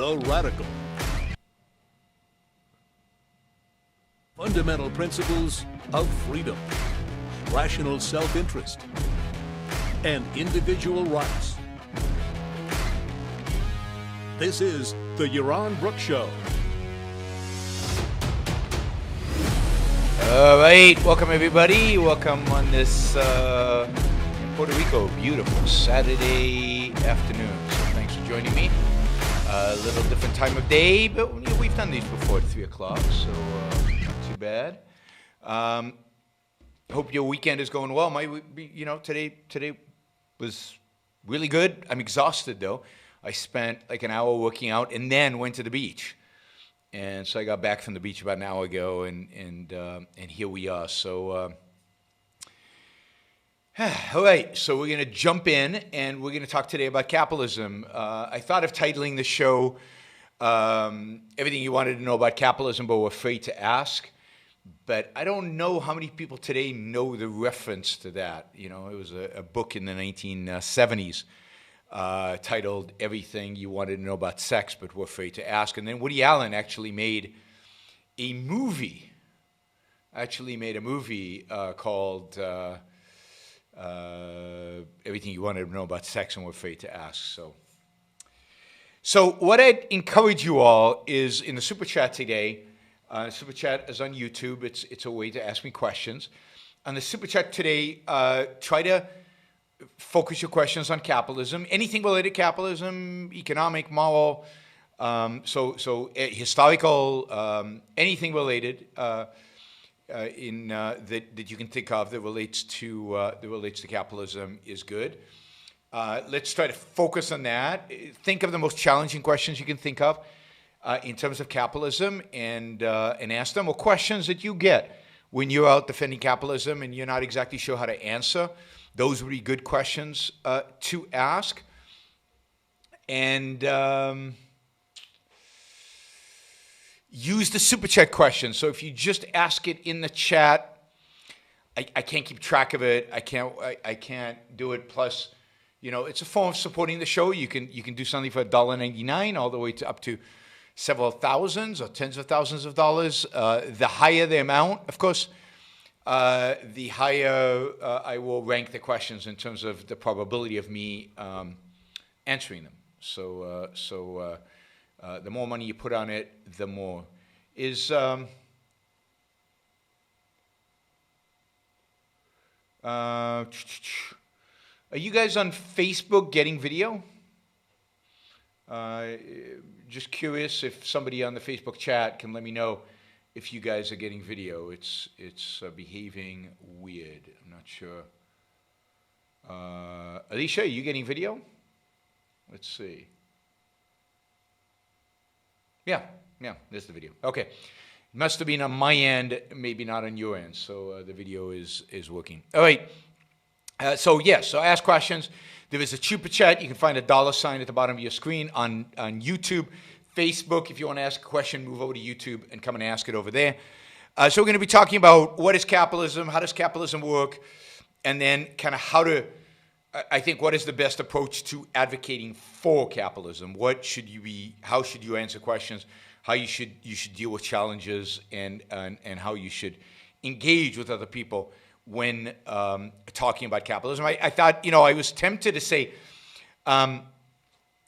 the radical. Fundamental principles of freedom, rational self-interest, and individual rights. This is the Yaron Brook Show. All right, welcome everybody. Welcome on this Puerto Rico beautiful Saturday afternoon. So thanks for joining me. A little different time of day, but we've done these before at 3 o'clock, so not too bad. Hope your weekend is going well. Today was really good. I'm exhausted though. I spent like an hour working out and then went to the beach. And so I got back from the beach about an hour ago, and here we are. So, all right. So we're going to jump in, and we're going to talk today about capitalism. I thought of titling the show "Everything You Wanted to Know About Capitalism, but Were Afraid to Ask." But I don't know how many people today know the reference to that. You know, it was a book in the 1970s. Titled "Everything You Wanted to Know About Sex But Were Afraid to Ask." And then Woody Allen actually made a movie called "Everything You Wanted to Know About Sex and Were Afraid to Ask." So what I'd encourage you all is in the Super Chat today. Super Chat is on YouTube. It's a way to ask me questions. On the Super Chat today, try to focus your questions on capitalism, anything related to capitalism, economic, moral, historical, anything related that you can think of that relates to capitalism is good. Let's try to focus on that. Think of the most challenging questions you can think of in terms of capitalism, and ask them, or questions that you get when you're out defending capitalism and you're not exactly sure how to answer. Those would be good questions to ask. And use the Super Chat question. So if you just ask it in the chat, I can't keep track of it. I can't do it. Plus, you know, it's a form of supporting the show. You can do something for $1.99 all the way to up to several thousands or tens of thousands of dollars. The higher the amount, of course, the higher I will rank the questions in terms of the probability of me answering them. So the more money you put on it, the more. Are you guys on Facebook getting video? Just curious if somebody on the Facebook chat can let me know if you guys are getting video. It's behaving weird. I'm not sure. Alicia, are you getting video? Let's see. Yeah, there's the video. Okay. Must have been on my end, maybe not on your end. So the video is working. All right. So ask questions. There is a Super Chat. You can find a $sign at the bottom of your screen on YouTube. Facebook, if you want to ask a question, move over to YouTube and come and ask it over there. So we're going to be talking about what is capitalism, how does capitalism work, and then kind of what is the best approach to advocating for capitalism? How should you answer questions, how you should deal with challenges, and how you should engage with other people when talking about capitalism. I thought, I was tempted to say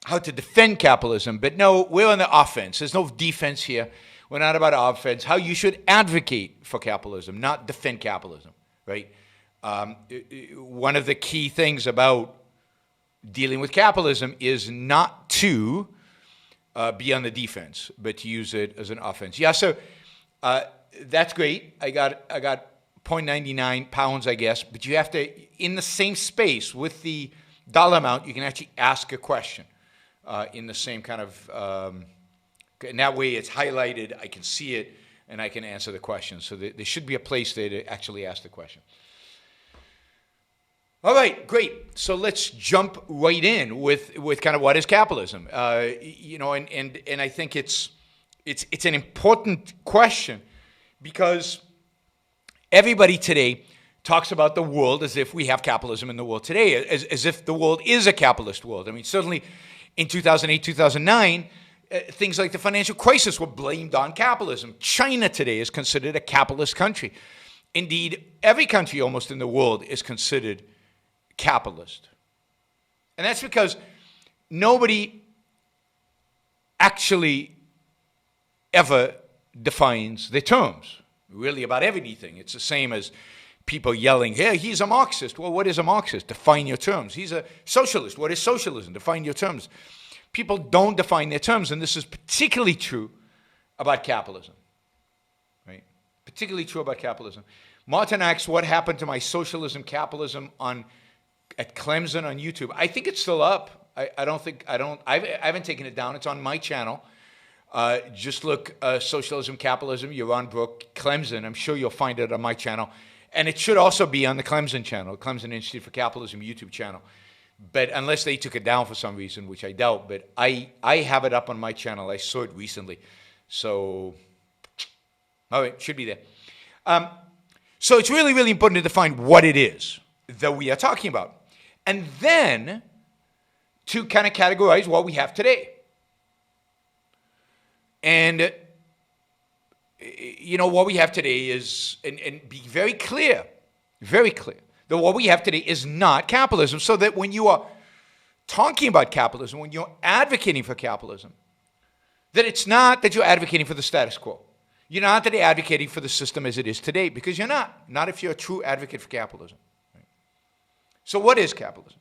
how to defend capitalism, but no, we're on the offense. There's no defense here. We're not about offense. How you should advocate for capitalism, not defend capitalism, right? One of the key things about dealing with capitalism is not to be on the defense, but to use it as an offense. Yeah, so that's great. I got 0.99 pounds, I guess, but you have to, in the same space with the dollar amount, you can actually ask a question in the same kind of, and that way it's highlighted, I can see it, and I can answer the question. So there should be a place there to actually ask the question. All right, great. So let's jump right in with kind of what is capitalism. And I think it's an important question because everybody today talks about the world as if we have capitalism in the world today, as if the world is a capitalist world. I mean, certainly in 2008, 2009, things like the financial crisis were blamed on capitalism. China today is considered a capitalist country. Indeed, every country almost in the world is considered capitalist. And that's because nobody actually ever defines the terms, really, about everything. It's the same as people yelling, hey, he's a Marxist. Well, what is a Marxist? Define your terms. He's a socialist. What is socialism? Define your terms. People don't define their terms, and this is particularly true about capitalism, right? Particularly true about capitalism. Martin asks, what happened to my socialism, capitalism at Clemson on YouTube? I think it's still up. I haven't taken it down. It's on my channel. Just look, Socialism, Capitalism, Yaron Brook, Clemson. I'm sure you'll find it on my channel. And it should also be on the Clemson channel, Clemson Institute for Capitalism YouTube channel. But unless they took it down for some reason, which I doubt, but I have it up on my channel. I saw it recently. So, all right, should be there. So it's really, really important to define what it is that we are talking about. And then to kind of categorize what we have today. And, you know, what we have today is, and be very clear, that what we have today is not capitalism. So that when you are talking about capitalism, when you're advocating for capitalism, that it's not that you're advocating for the status quo. You're not that you're advocating for the system as it is today, because you're not. Not if you're a true advocate for capitalism. Right? So what is capitalism?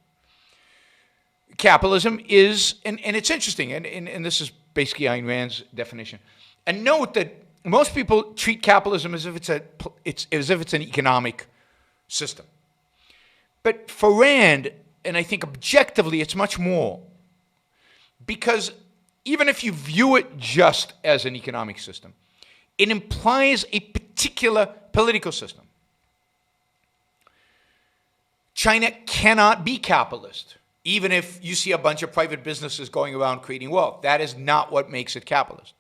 Capitalism is, and it's interesting, and this is basically Ayn Rand's definition. And note that most people treat capitalism as if it's an economic system. But for Rand, and I think objectively, it's much more. Because even if you view it just as an economic system, it implies a particular political system. China cannot be capitalist, even if you see a bunch of private businesses going around creating wealth. That is not what makes it capitalist.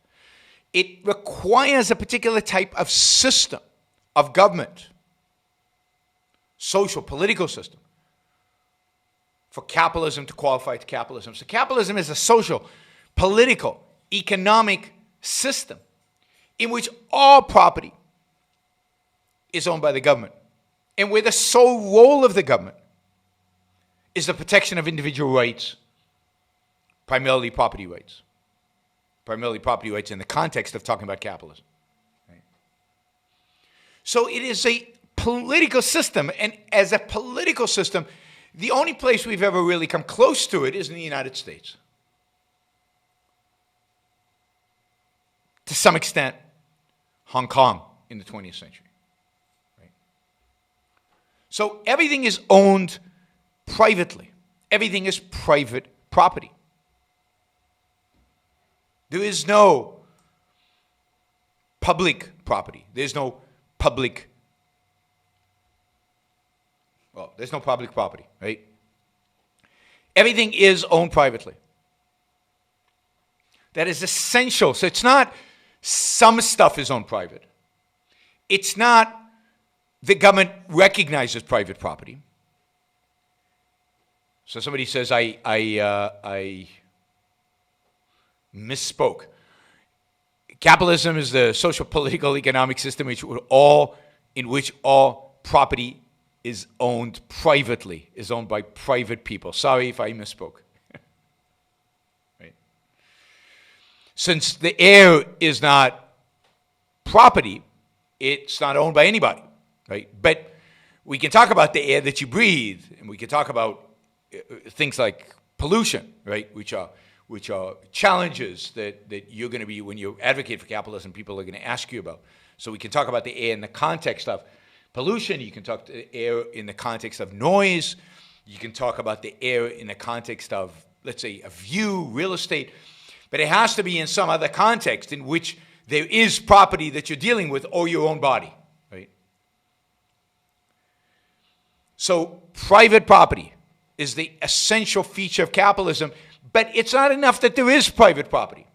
It requires a particular type of system of government, social, political system, for capitalism to qualify to capitalism. So capitalism is a social, political, economic system in which all property is owned by the government, and where the sole role of the government is the protection of individual rights, primarily property rights. Primarily property rights in the context of talking about capitalism. Right? So it is a political system, and as a political system, the only place we've ever really come close to it is in the United States. To some extent, Hong Kong in the 20th century. Right? So everything is owned privately. Everything is private property. There is no public property. There's no public, well, there's no public property, right? Everything is owned privately. That is essential. So it's not some stuff is owned private. It's not the government recognizes private property. So somebody says, I misspoke. Capitalism is the social, political, economic system in which all property is owned privately, is owned by private people. Sorry if I misspoke. Right? Since the air is not property, it's not owned by anybody, right? But we can talk about the air that you breathe, and we can talk about things like pollution, right, which are challenges that you're going to be, when you advocate for capitalism, people are going to ask you about. So we can talk about the air in the context of pollution. You can talk the air in the context of noise. You can talk about the air in the context of, let's say, a view, real estate. But it has to be in some other context in which there is property that you're dealing with or your own body, right? So private property is the essential feature of capitalism, but it's not enough that there is private property.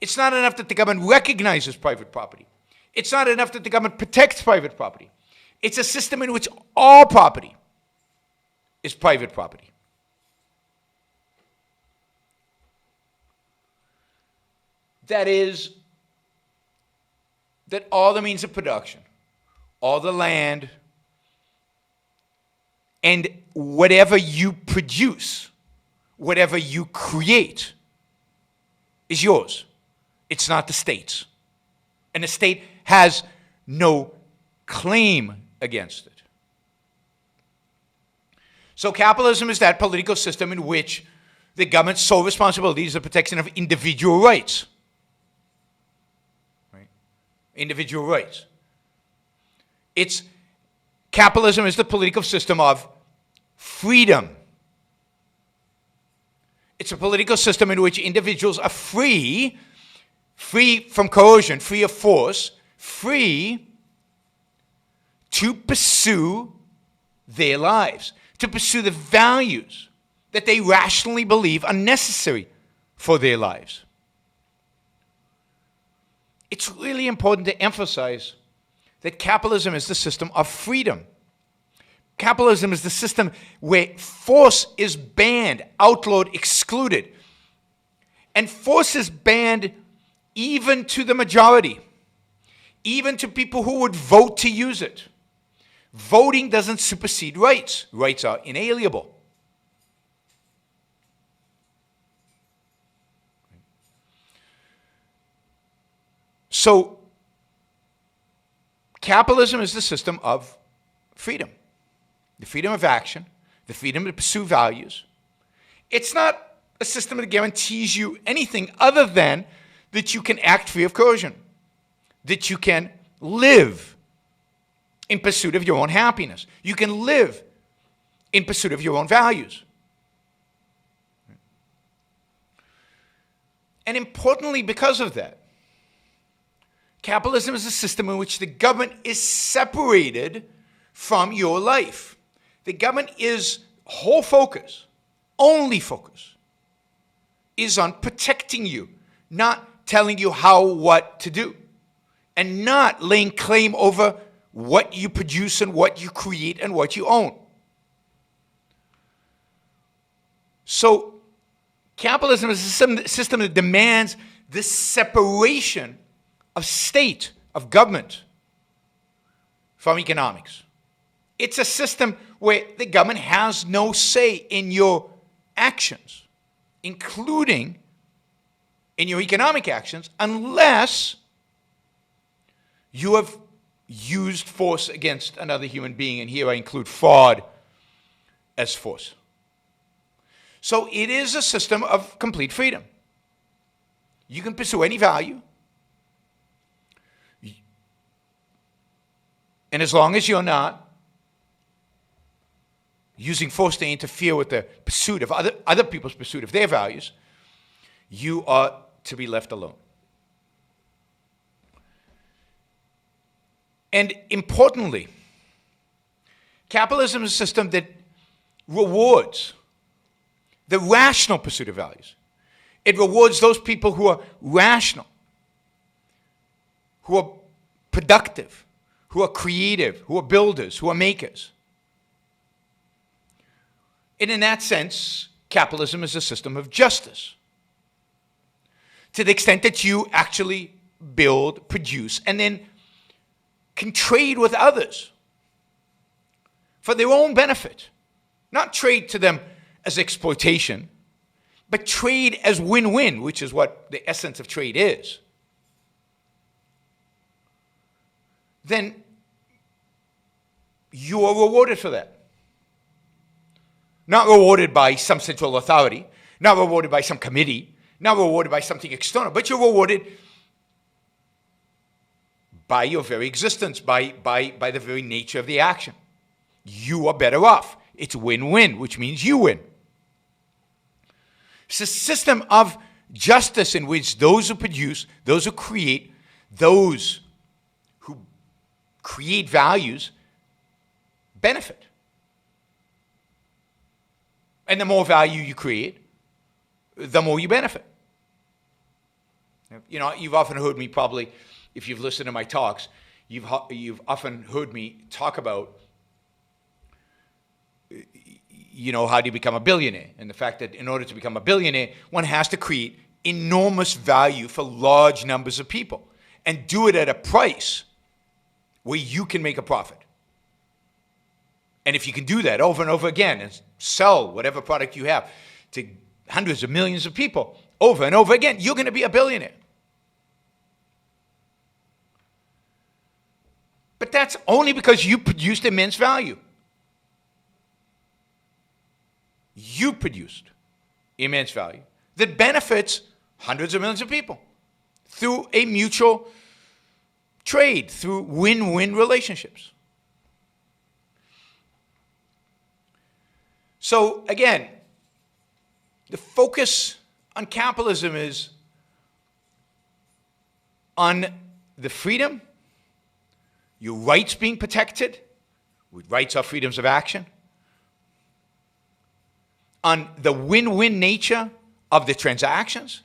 It's not enough that the government recognizes private property. It's not enough that the government protects private property. It's a system in which all property is private property. that is that all the means of production, all the land, and whatever you produce, whatever you create, is yours. It's not the state's. And the state has no claim against it. So capitalism is that political system in which the government's sole responsibility is the protection of individual rights. Right? Individual rights. Capitalism is the political system of freedom. It's a political system in which individuals are free from coercion, free of force, free to pursue their lives, to pursue the values that they rationally believe are necessary for their lives. It's really important to emphasize that capitalism is the system of freedom. Capitalism is the system where force is banned, outlawed, excluded. And force is banned even to the majority, even to people who would vote to use it. Voting doesn't supersede rights. Rights are inalienable. So, capitalism is the system of freedom. The freedom of action, the freedom to pursue values. It's not a system that guarantees you anything other than that you can act free of coercion, that you can live in pursuit of your own happiness. You can live in pursuit of your own values. And importantly, because of that, capitalism is a system in which the government is separated from your life. The government is whole focus, only focus, is on protecting you, not telling you what to do, and not laying claim over what you produce and what you create and what you own. So, capitalism is a system that demands this separation of state, of government, from economics. It's a system where the government has no say in your actions, including in your economic actions, unless you have used force against another human being, and here I include fraud as force. So it is a system of complete freedom. You can pursue any value, and as long as you're not using force to interfere with the pursuit of other people's pursuit of their values, you are to be left alone. And importantly, capitalism is a system that rewards the rational pursuit of values. It rewards those people who are rational, who are productive, who are creative, who are builders, who are makers. And in that sense, capitalism is a system of justice. To the extent that you actually build, produce, and then can trade with others for their own benefit. Not trade to them as exploitation, but trade as win-win, which is what the essence of trade is. Then you are rewarded for that. Not rewarded by some central authority, not rewarded by some committee, not rewarded by something external, but you're rewarded by your very existence, by the very nature of the action. You are better off. It's win-win, which means you win. It's a system of justice in which those who produce, those who create values benefit. And the more value you create, the more you benefit. You know, you've often heard me probably, if you've listened to my talks, you've often heard me talk about, you know, how do you become a billionaire? And the fact that in order to become a billionaire, one has to create enormous value for large numbers of people and do it at a price where you can make a profit. And if you can do that over and over again and sell whatever product you have to hundreds of millions of people over and over again, you're going to be a billionaire. But that's only because you produced immense value. You produced immense value that benefits hundreds of millions of people through a mutual trade, through win-win relationships. So again, the focus on capitalism is on the freedom, your rights being protected, rights are freedoms of action, on the win-win nature of the transactions,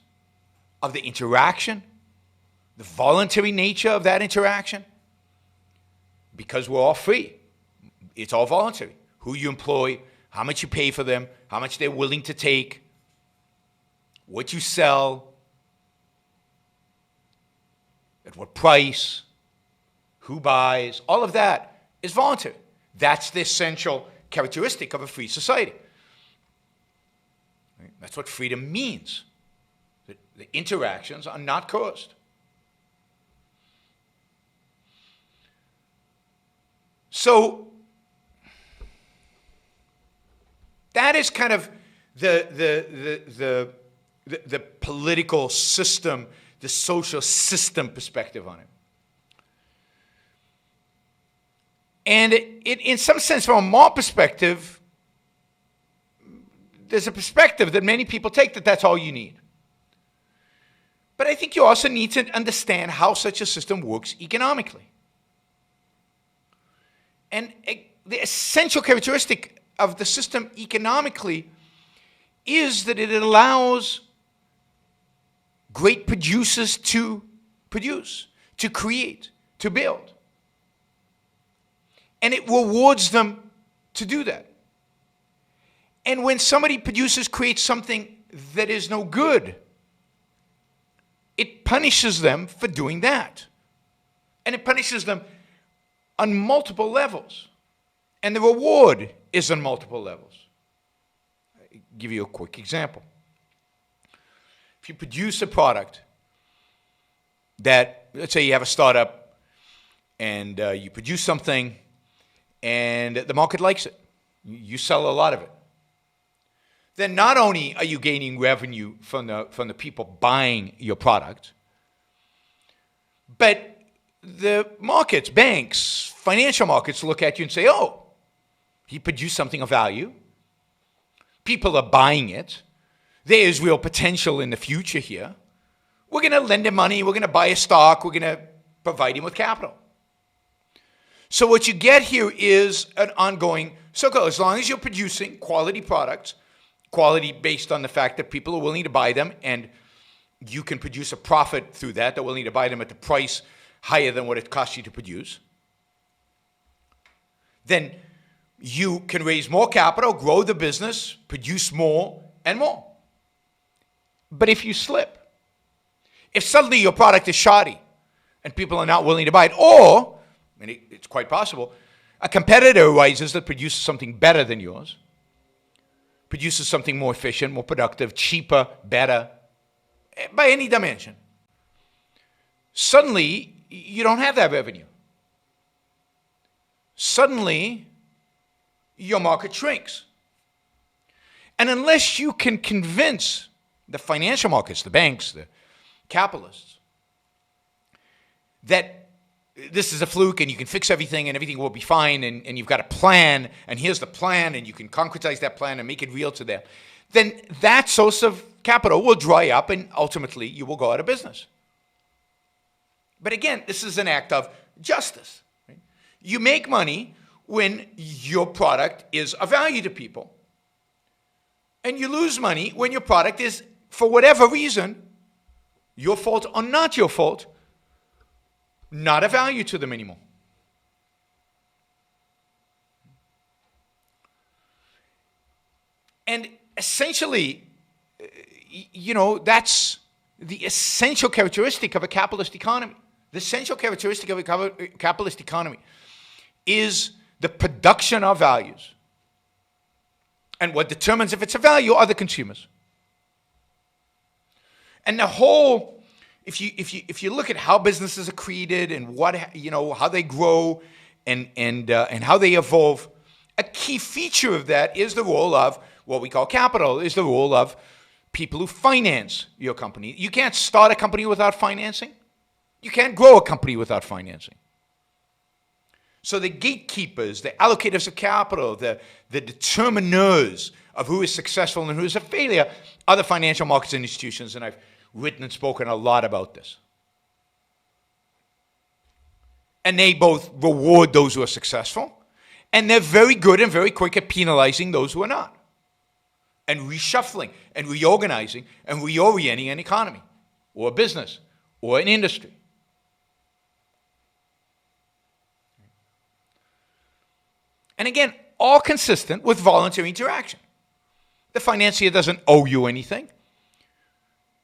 of the interaction, the voluntary nature of that interaction, because we're all free. It's all voluntary. Who you employ, how much you pay for them, how much they're willing to take, what you sell, at what price, who buys, all of that is voluntary. That's the essential characteristic of a free society. Right? That's what freedom means. The interactions are not coerced. So that is kind of the political system, the social system perspective on it. And in some sense, from a moral perspective, there's a perspective that many people take that that's all you need. But I think you also need to understand how such a system works economically. And the essential characteristic of the system economically is that it allows great producers to produce, to create, to build. And it rewards them to do that. And when somebody produces, creates something that is no good, it punishes them for doing that. And it punishes them on multiple levels. And the reward is on multiple levels. I'll give you a quick example. If you produce a product that, let's say you have a startup and you produce something and the market likes it. You sell a lot of it. Then not only are you gaining revenue from the people buying your product, but the markets, banks, financial markets look at you and say, oh, he produced something of value. People are buying it. There is real potential in the future here. We're going to lend him money. We're going to buy a stock. We're going to provide him with capital. So what you get here is an ongoing circle. As long as you're producing quality products, quality based on the fact that people are willing to buy them, and you can produce a profit through that, they're willing to buy them at the price higher than what it costs you to produce, then you can raise more capital, grow the business, produce more and more. But if you slip, if suddenly your product is shoddy and people are not willing to buy it, or, and it's quite possible, a competitor arises that produces something better than yours, produces something more efficient, more productive, cheaper, better, by any dimension, suddenly you don't have that revenue. Suddenly your market shrinks. And unless you can convince the financial markets, the banks, the capitalists, that this is a fluke and you can fix everything and everything will be fine and you've got a plan and here's the plan and you can concretize that plan and make it real to them, then that source of capital will dry up and ultimately you will go out of business. But again, this is an act of justice. Right? You make money when your product is of value to people. And you lose money when your product is, for whatever reason, your fault or not your fault, not a value to them anymore. And essentially, that's the essential characteristic of a capitalist economy. The essential characteristic of a capitalist economy is the production of values. And what determines if it's a value are the consumers. And the whole, if you look at how businesses are created and what, you know, how they grow and how they evolve, a key feature of that is the role of what we call capital, is the role of people who finance your company. You can't start a company without financing. You can't grow a company without financing. So the gatekeepers, the allocators of capital, the determiners of who is successful and who is a failure are the financial markets and institutions, and I've written and spoken a lot about this. And they both reward those who are successful, and they're very good and very quick at penalizing those who are not, and reshuffling and reorganizing and reorienting an economy or a business or an industry. And again, all consistent with voluntary interaction. The financier doesn't owe you anything.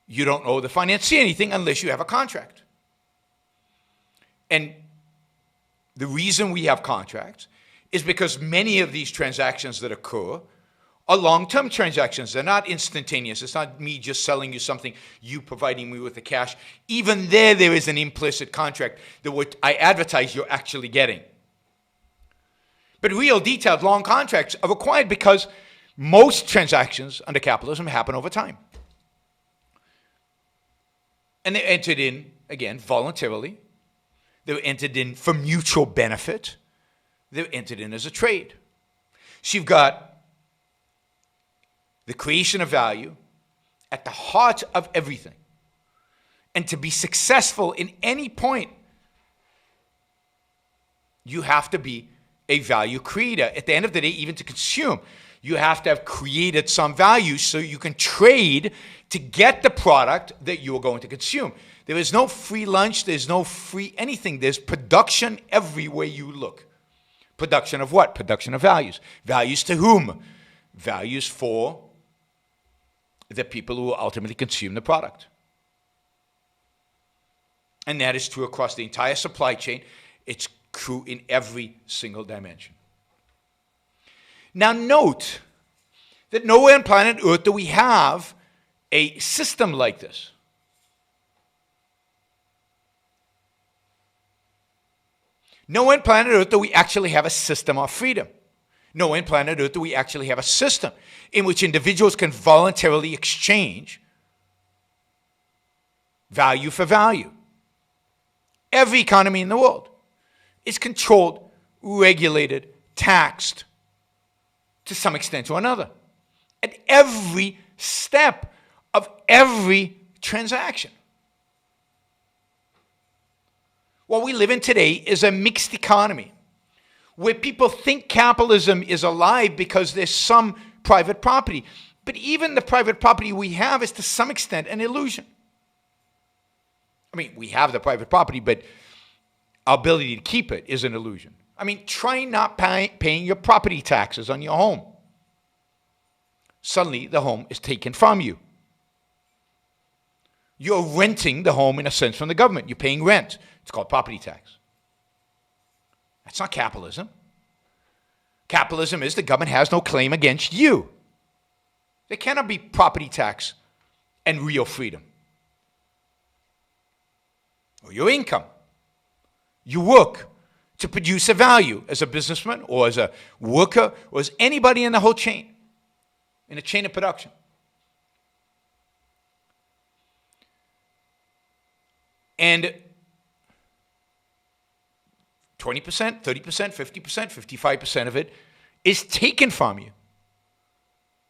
You don't owe the financier anything unless you have a contract. And the reason we have contracts is because many of these transactions that occur are long-term transactions. They're not instantaneous. It's not me just selling you something, you providing me with the cash. Even there is an implicit contract that what I advertise you're actually getting. But real detailed long contracts are required because most transactions under capitalism happen over time. And they're entered in, again, voluntarily. They're entered in for mutual benefit. They're entered in as a trade. So you've got the creation of value at the heart of everything. And to be successful in any point, you have to be a value creator. At the end of the day, even to consume, you have to have created some value so you can trade to get the product that you are going to consume. There is no free lunch. There's no free anything. There's production everywhere you look. Production of what? Production of values. Values to whom? Values for the people who will ultimately consume the product. And that is true across the entire supply chain. It's true in every single dimension. Now note that nowhere on planet Earth do we have a system like this. Nowhere on planet Earth do we actually have a system of freedom. Nowhere on planet Earth do we actually have a system in which individuals can voluntarily exchange value for value. Every economy in the world is controlled, regulated, taxed to some extent or another at every step of every transaction. What we live in today is a mixed economy where people think capitalism is alive because there's some private property. But even the private property we have is to some extent an illusion. I mean, we have the private property, but our ability to keep it is an illusion. I mean, try not paying your property taxes on your home. Suddenly, the home is taken from you. You're renting the home in a sense from the government. You're paying rent. It's called property tax. That's not capitalism. Capitalism is the government has no claim against you. There cannot be property tax and real freedom. Or your income. You work to produce a value as a businessman or as a worker or as anybody in the whole chain, in a chain of production. And 20%, 30%, 50%, 55% of it is taken from you.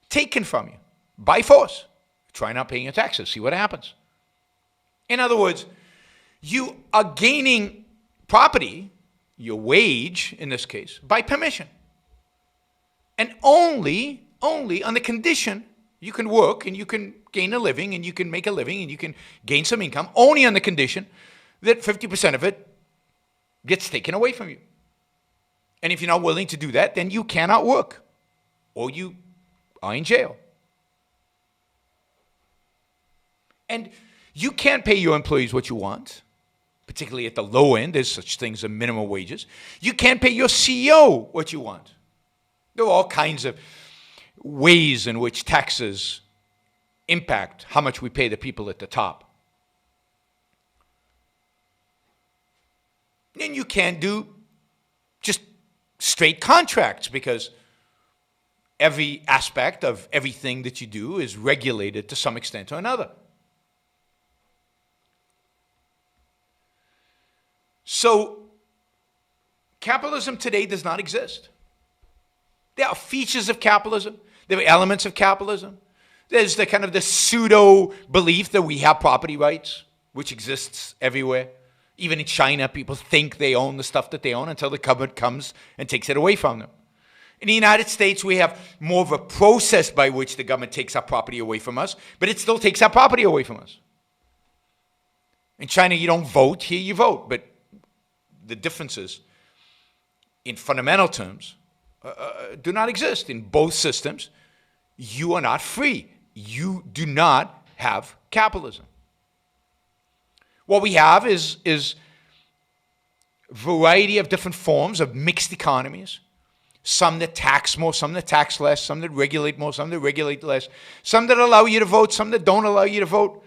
Taken from you by force. Try not paying your taxes. See what happens. In other words, you are gaining property, your wage in this case, by permission. And only on the condition you can work and you can gain a living and you can make a living and you can gain some income, only on the condition that 50% of it gets taken away from you. And if you're not willing to do that, then you cannot work or you are in jail. And You can't pay your employees what you want, particularly at the low end. There's such things as minimum wages. You can't pay your CEO what you want. There are all kinds of ways in which taxes impact how much we pay the people at the top. And you can't do just straight contracts because every aspect of everything that you do is regulated to some extent or another. So, capitalism today does not exist. There are features of capitalism. There are elements of capitalism. There's the kind of the pseudo belief that we have property rights, which exists everywhere. Even in China, people think they own the stuff that they own until the government comes and takes it away from them. In the United States, we have more of a process by which the government takes our property away from us, but it still takes our property away from us. In China, you don't vote. Here, you vote. But the differences in fundamental terms do not exist. In both systems, you are not free. You do not have capitalism. What we have is a variety of different forms of mixed economies. Some that tax more, some that tax less, some that regulate more, some that regulate less, some that allow you to vote, some that don't allow you to vote,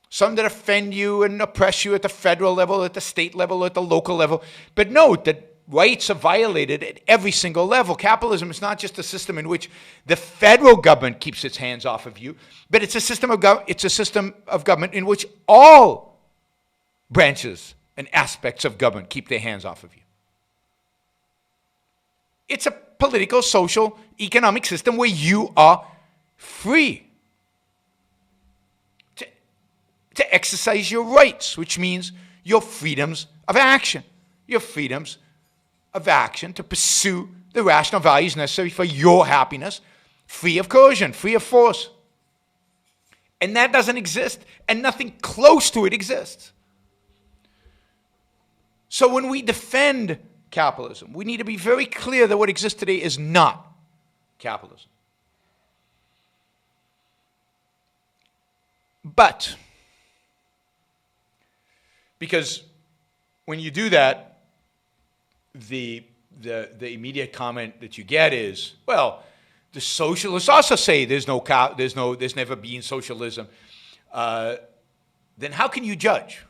some that offend you and oppress you at the federal level, at the state level, at the local level. But note that rights are violated at every single level. Capitalism is not just a system in which the federal government keeps its hands off of you, but it's a system of government in which all branches and aspects of government keep their hands off of you. It's a political, social, economic system where you are free to exercise your rights, which means your freedoms of action. Your freedoms of action to pursue the rational values necessary for your happiness, free of coercion, free of force. And that doesn't exist, and nothing close to it exists. So when we defend capitalism, we need to be very clear that what exists today is not capitalism. But, because when you do that, the immediate comment that you get is, well, the socialists also say there's never been socialism. Then how can you judge?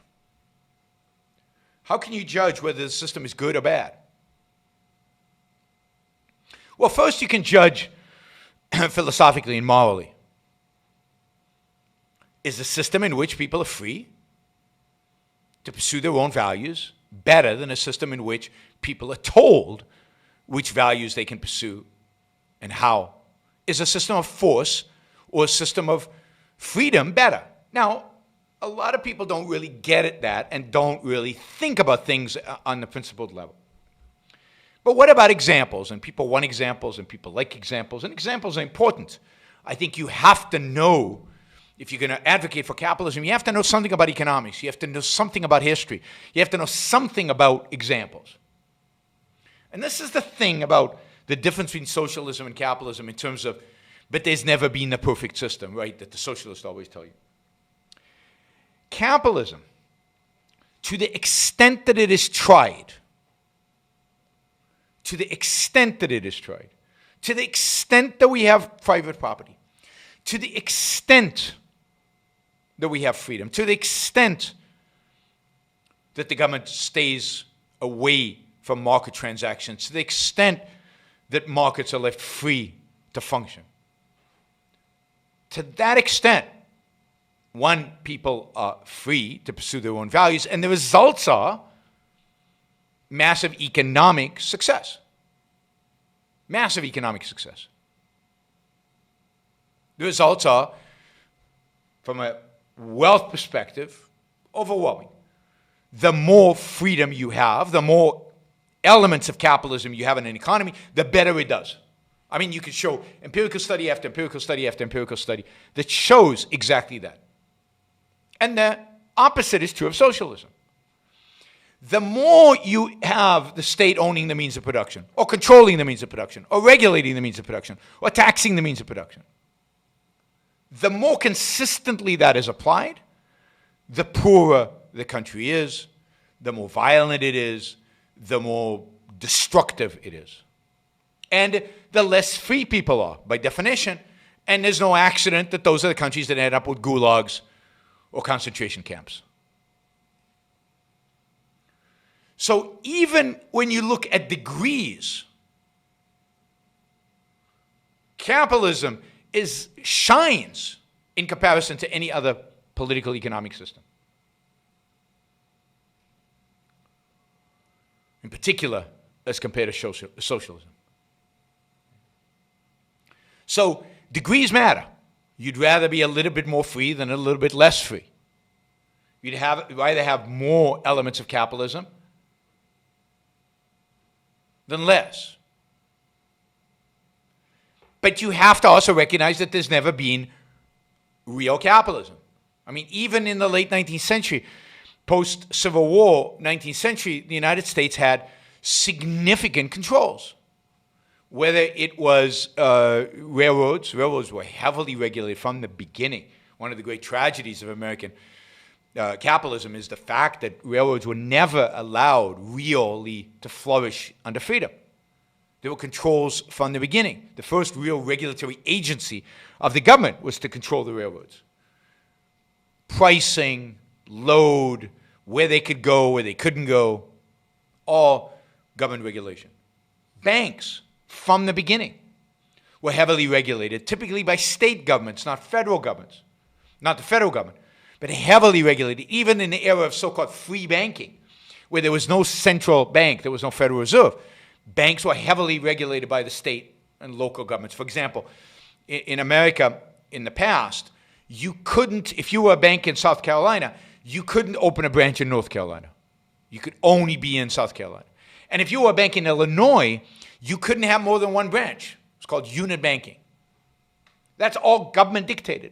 How can you judge whether the system is good or bad? Well, first you can judge philosophically and morally. Is a system in which people are free to pursue their own values better than a system in which people are told which values they can pursue and how? Is a system of force or a system of freedom better? Now, a lot of people don't really get at that and don't really think about things on the principled level. But what about examples? And people want examples, and people like examples, and examples are important. I think you have to know, if you're going to advocate for capitalism, you have to know something about economics. You have to know something about history. You have to know something about examples. And this is the thing about the difference between socialism and capitalism in terms of, but there's never been a perfect system, right, that the socialists always tell you. Capitalism, to the extent that it is tried, to the extent that we have private property, to the extent that we have freedom, to the extent that the government stays away from market transactions, to the extent that markets are left free to function. To that extent, one, people are free to pursue their own values, and the results are massive economic success. Massive economic success. The results are, from a wealth perspective, overwhelming. The more freedom you have, the more elements of capitalism you have in an economy, the better it does. I mean, you can show empirical study after empirical study after empirical study that shows exactly that. And the opposite is true of socialism. The more you have the state owning the means of production, or controlling the means of production, or regulating the means of production, or taxing the means of production, the more consistently that is applied, the poorer the country is, the more violent it is, the more destructive it is. And the less free people are, by definition. And there's no accident that those are the countries that end up with gulags or concentration camps. So even when you look at degrees, capitalism shines in comparison to any other political economic system. In particular, as compared to socialism. So degrees matter. You'd rather be a little bit more free than a little bit less free. You'd rather have more elements of capitalism than less. But you have to also recognize that there's never been real capitalism. I mean, even in the late 19th century, post-Civil War 19th century, the United States had significant controls. Whether it was railroads were heavily regulated from the beginning. One of the great tragedies of American capitalism is the fact that railroads were never allowed really to flourish under freedom. There were controls from the beginning. The first real regulatory agency of the government was to control the railroads. Pricing, load, where they could go, where they couldn't go, all government regulation. Banks, from the beginning, were heavily regulated, typically by state governments, not federal governments. Not the federal government, but heavily regulated, even in the era of so-called free banking, where there was no central bank, there was no Federal Reserve. Banks were heavily regulated by the state and local governments. For example, in America, in the past, you couldn't, if you were a bank in South Carolina, you couldn't open a branch in North Carolina. You could only be in South Carolina. And if you were a bank in Illinois, you couldn't have more than one branch. It's called unit banking. That's all government dictated.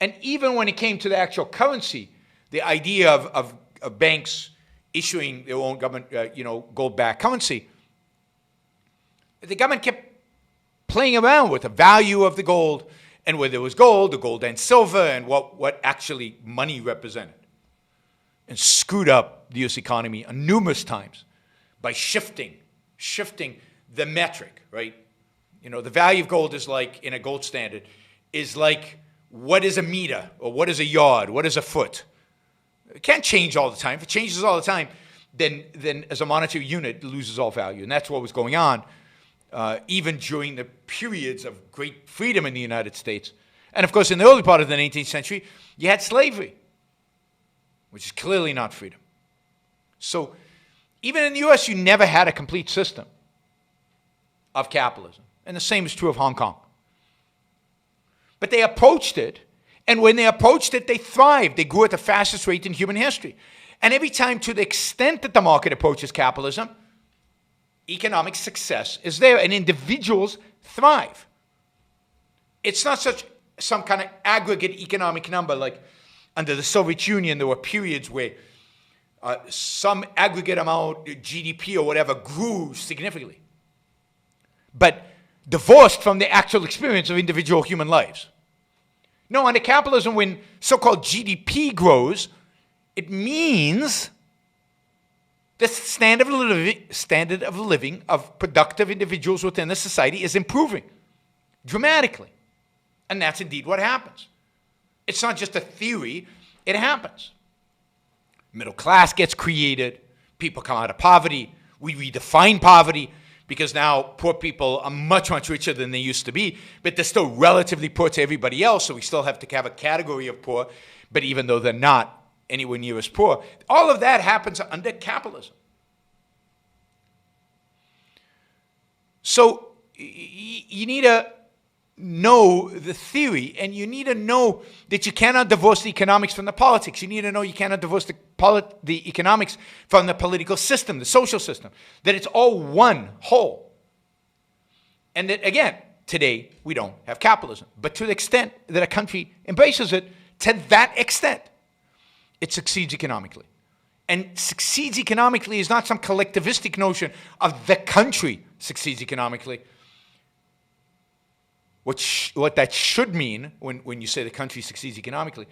And even when it came to the actual currency, the idea of banks issuing their own government, gold-backed currency, the government kept playing around with the value of the gold, and where there was gold, the gold and silver, and what actually money represented, and screwed up the U.S. economy numerous times by shifting the metric, right? You know, the value of gold is like, in a gold standard, is like, what is a meter, or what is a yard, what is a foot? It can't change all the time. If it changes all the time, then as a monetary unit, it loses all value. And that's what was going on even during the periods of great freedom in the United States. And of course, in the early part of the 19th century, you had slavery, which is clearly not freedom. So even in the US, you never had a complete system of capitalism. And the same is true of Hong Kong. But they approached it, and when they approached it, they thrived. They grew at the fastest rate in human history. And every time, to the extent that the market approaches capitalism, economic success is there, and individuals thrive. It's not some kind of aggregate economic number like under the Soviet Union. There were periods where some aggregate amount, GDP or whatever, grew significantly, but divorced from the actual experience of individual human lives. No, under capitalism, when so-called GDP grows, it means the standard of living of productive individuals within the society is improving dramatically. And that's indeed what happens. It's not just a theory, it happens. Middle class gets created, people come out of poverty, we redefine poverty, because now poor people are much, much richer than they used to be, but they're still relatively poor to everybody else, so we still have to have a category of poor, but even though they're not anywhere near as poor, all of that happens under capitalism. So you need to know the theory, and you need to know that you cannot divorce the economics from the politics. You need to know you cannot divorce the economics from the political system, the social system, that it's all one whole. And that, again, today we don't have capitalism. But to the extent that a country embraces it, to that extent, it succeeds economically. And succeeds economically is not some collectivistic notion of the country succeeds economically. What that should mean when you say the country succeeds economically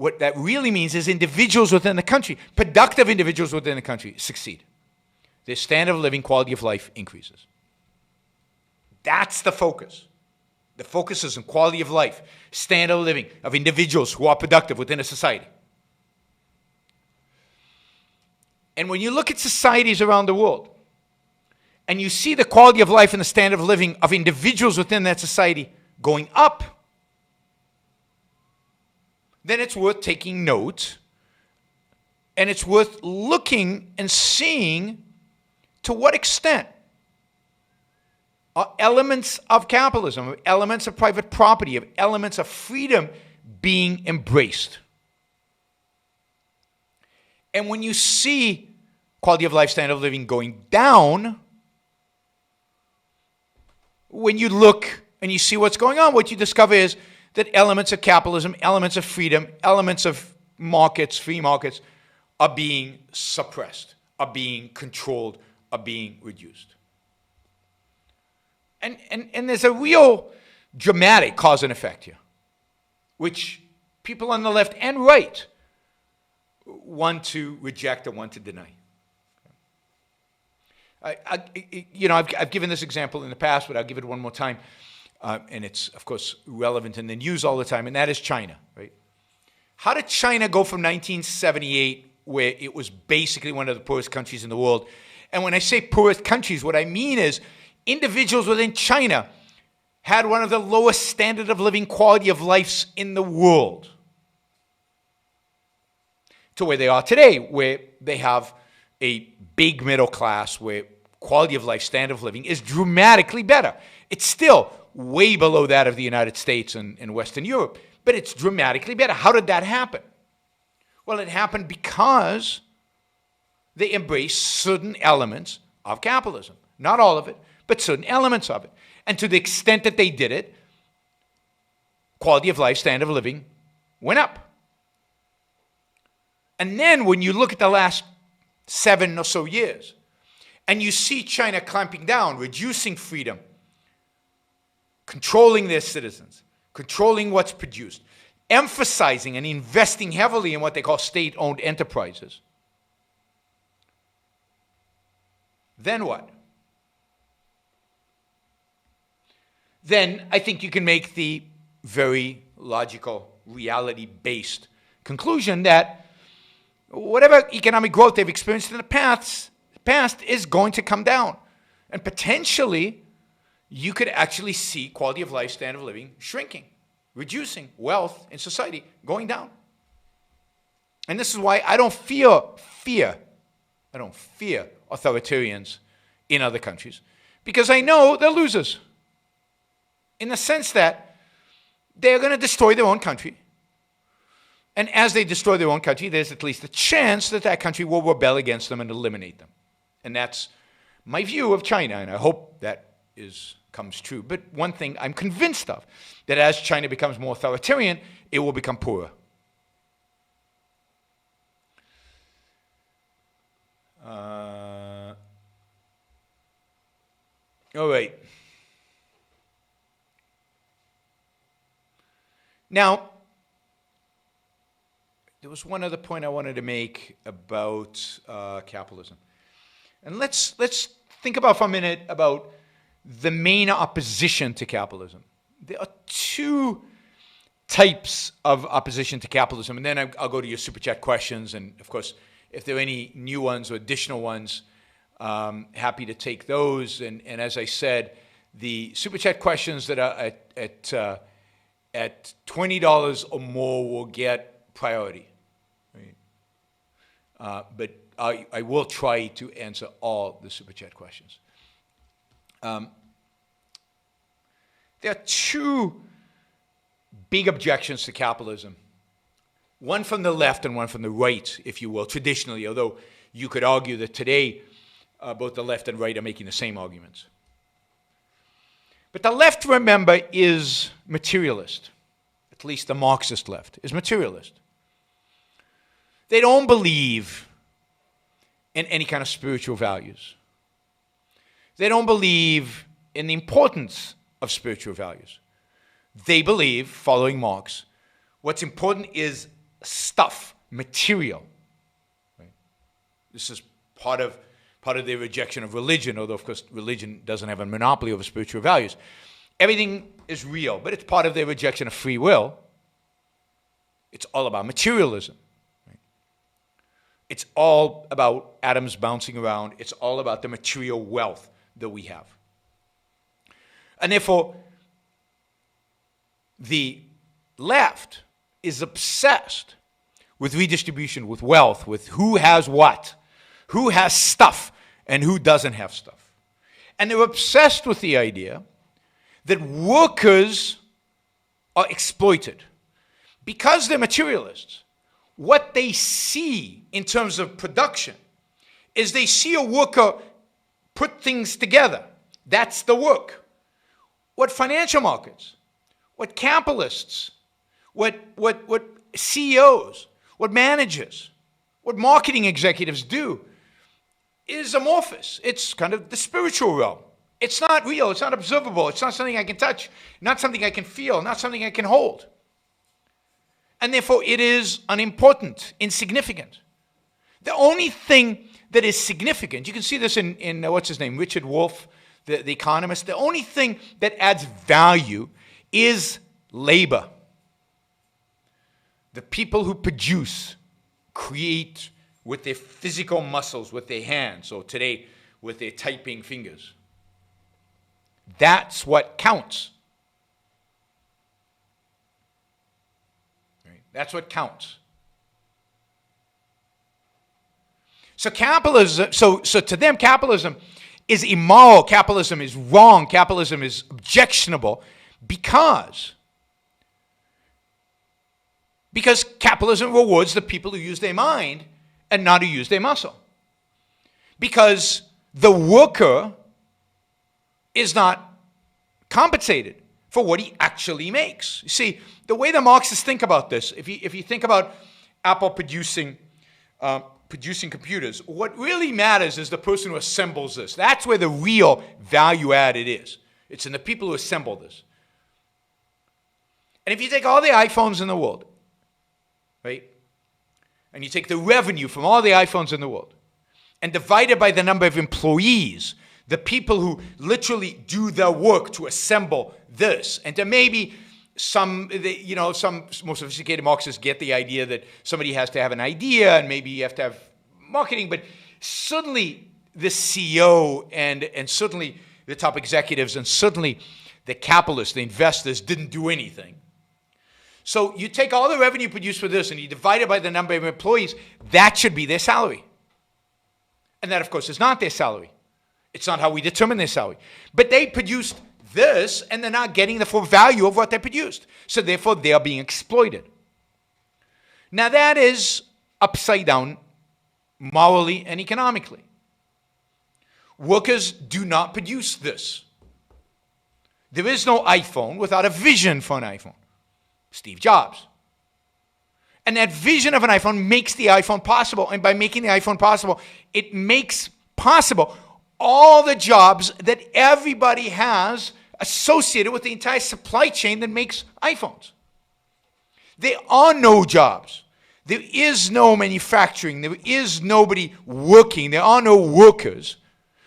what that really means is individuals within the country, productive individuals within the country, succeed. Their standard of living, quality of life increases. That's the focus. The focus is on quality of life, standard of living of individuals who are productive within a society. And when you look at societies around the world, and you see the quality of life and the standard of living of individuals within that society going up, then it's worth taking note, and it's worth looking and seeing to what extent are elements of capitalism, elements of private property, of elements of freedom being embraced. And when you see quality of life, standard of living going down, when you look and you see what's going on, what you discover is that elements of capitalism, elements of freedom, elements of markets, free markets, are being suppressed, are being controlled, are being reduced. And there's a real dramatic cause and effect here, which people on the left and right want to reject or want to deny. I've given this example in the past, but I'll give it one more time. And it's, of course, relevant in the news all the time, and that is China, right? How did China go from 1978, where it was basically one of the poorest countries in the world? And when I say poorest countries, what I mean is individuals within China had one of the lowest standard of living, quality of lives in the world, to where they are today, where they have a big middle class, where quality of life, standard of living is dramatically better. It's still way below that of the United States and Western Europe, but it's dramatically better. How did that happen? Well, it happened because they embraced certain elements of capitalism. Not all of it, but certain elements of it. And to the extent that they did it, quality of life, standard of living went up. And then when you look at the last 7 or so years, and you see China clamping down, reducing freedom, controlling their citizens, controlling what's produced, emphasizing and investing heavily in what they call state-owned enterprises, then what? Then I think you can make the very logical, reality-based conclusion that whatever economic growth they've experienced in the past is going to come down. And potentially, you could actually see quality of life, standard of living shrinking, reducing, wealth in society going down. And this is why I don't fear authoritarians in other countries, because I know they're losers, in the sense that they're going to destroy their own country. And as they destroy their own country, there's at least a chance that that country will rebel against them and eliminate them. And that's my view of China, and I hope that comes true. But one thing I'm convinced of, that as China becomes more authoritarian, it will become poorer. All right. Now, there was one other point I wanted to make about capitalism. And let's think about for a minute about the main opposition to capitalism. There are two types of opposition to capitalism, and then I'll go to your Super Chat questions, and of course, if there are any new ones or additional ones, happy to take those. And as I said, the Super Chat questions that are at $20 or more will get priority. Right? But I will try to answer all the Super Chat questions. There are two big objections to capitalism. One from the left and one from the right, if you will, traditionally, although you could argue that today both the left and right are making the same arguments. But the left, remember, is materialist. At least the Marxist left is materialist. They don't believe in any kind of spiritual values. They don't believe in the importance of spiritual values. They believe, following Marx, what's important is stuff, material. Right? This is part of their rejection of religion, although, of course, religion doesn't have a monopoly over spiritual values. Everything is real, but it's part of their rejection of free will. It's all about materialism. Right? It's all about atoms bouncing around. It's all about the material wealth that we have. And therefore, the left is obsessed with redistribution, with wealth, with who has what, who has stuff, and who doesn't have stuff. And they're obsessed with the idea that workers are exploited. Because they're materialists, what they see in terms of production is they see a worker put things together. That's the work. What financial markets, what capitalists, what CEOs, what managers, what marketing executives do is amorphous. It's kind of the spiritual realm. It's not real. It's not observable. It's not something I can touch, not something I can feel, not something I can hold. And therefore, it is unimportant, insignificant. The only thing that is significant, you can see this in what's his name, Richard Wolff, the economist, the only thing that adds value is labor. The people who produce, create with their physical muscles, with their hands, or today with their typing fingers. That's what counts. Right? That's what counts. So capitalism, so to them, capitalism is immoral, capitalism is wrong, capitalism is objectionable because capitalism rewards the people who use their mind and not who use their muscle. Because the worker is not compensated for what he actually makes. You see, the way the Marxists think about this, if you think about Apple producing computers, what really matters is the person who assembles this. That's where the real value added is. It's in the people who assemble this. And if you take all the iPhones in the world, right, and you take the revenue from all the iPhones in the world and divide it by the number of employees, the people who literally do the work to assemble this, and to maybe some more sophisticated Marxists get the idea that somebody has to have an idea and maybe you have to have marketing, but certainly the CEO and certainly the top executives and certainly the capitalists, the investors didn't do anything. So you take all the revenue produced for this and you divide it by the number of employees, that should be their salary. And that, of course, is not their salary. It's not how we determine their salary. But they produced this, and they're not getting the full value of what they produced. So therefore, they are being exploited. Now, that is upside down morally and economically. Workers do not produce this. There is no iPhone without a vision for an iPhone. Steve Jobs. And that vision of an iPhone makes the iPhone possible. And by making the iPhone possible, it makes possible all the jobs that everybody has associated with the entire supply chain that makes iPhones. There are no jobs. There is no manufacturing. There is nobody working. There are no workers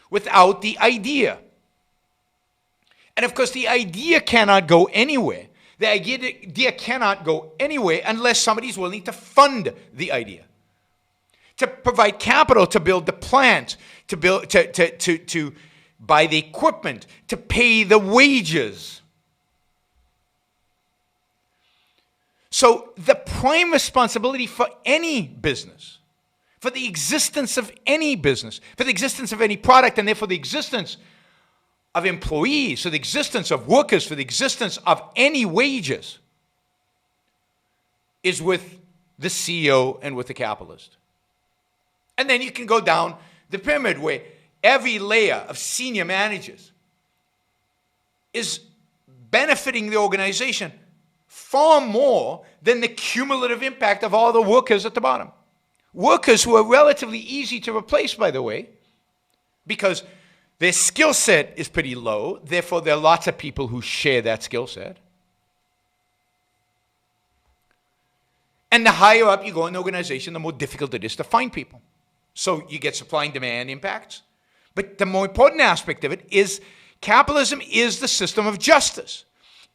without the idea. And of course, the idea cannot go anywhere. The idea cannot go anywhere unless somebody is willing to fund the idea, to provide capital to build the plant, to buy the equipment, to pay the wages. So the prime responsibility for any business, for the existence of any business, for the existence of any product, and therefore the existence of employees, for the existence of workers, for the existence of any wages, is with the CEO and with the capitalist. And then you can go down the pyramid where every layer of senior managers is benefiting the organization far more than the cumulative impact of all the workers at the bottom. Workers who are relatively easy to replace, by the way, because their skill set is pretty low. Therefore, there are lots of people who share that skill set. And the higher up you go in the organization, the more difficult it is to find people. So you get supply and demand impacts. But the more important aspect of it is capitalism is the system of justice.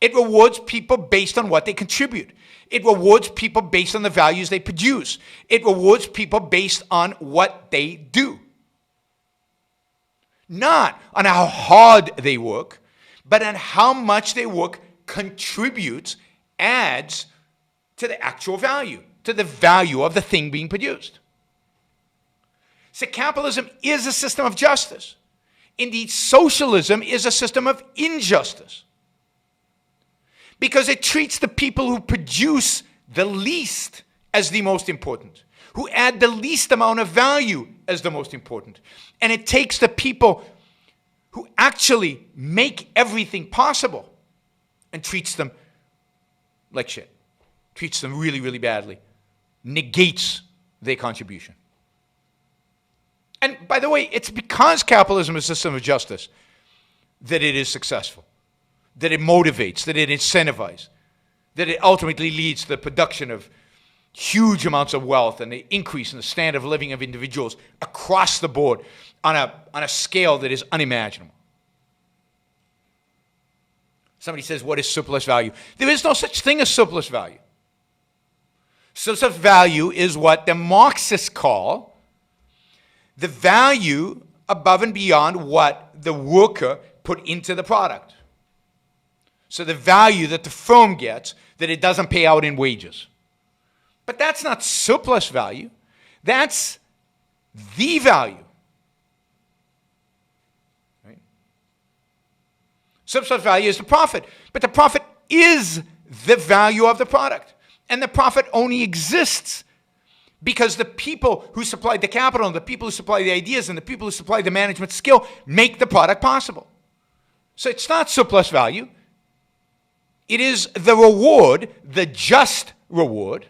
It rewards people based on what they contribute. It rewards people based on the values they produce. It rewards people based on what they do. Not on how hard they work, but on how much their work contributes, adds to the actual value, to the value of the thing being produced. So capitalism is a system of justice. Indeed, socialism is a system of injustice. Because it treats the people who produce the least as the most important, who add the least amount of value as the most important. And it takes the people who actually make everything possible and treats them like shit. Treats them really, really badly. Negates their contribution. And by the way, it's because capitalism is a system of justice that it is successful, that it motivates, that it incentivizes, that it ultimately leads to the production of huge amounts of wealth and the increase in the standard of living of individuals across the board on a scale that is unimaginable. Somebody says, what is surplus value? There is no such thing as surplus value. Surplus value is what the Marxists call the value above and beyond what the worker put into the product. So the value that the firm gets that it doesn't pay out in wages. But that's not surplus value. That's the value. Right? Surplus value is the profit. But the profit is the value of the product. And the profit only exists because the people who supplied the capital and the people who supply the ideas and the people who supply the management skill make the product possible. So it's not surplus value. It is the reward, the just reward,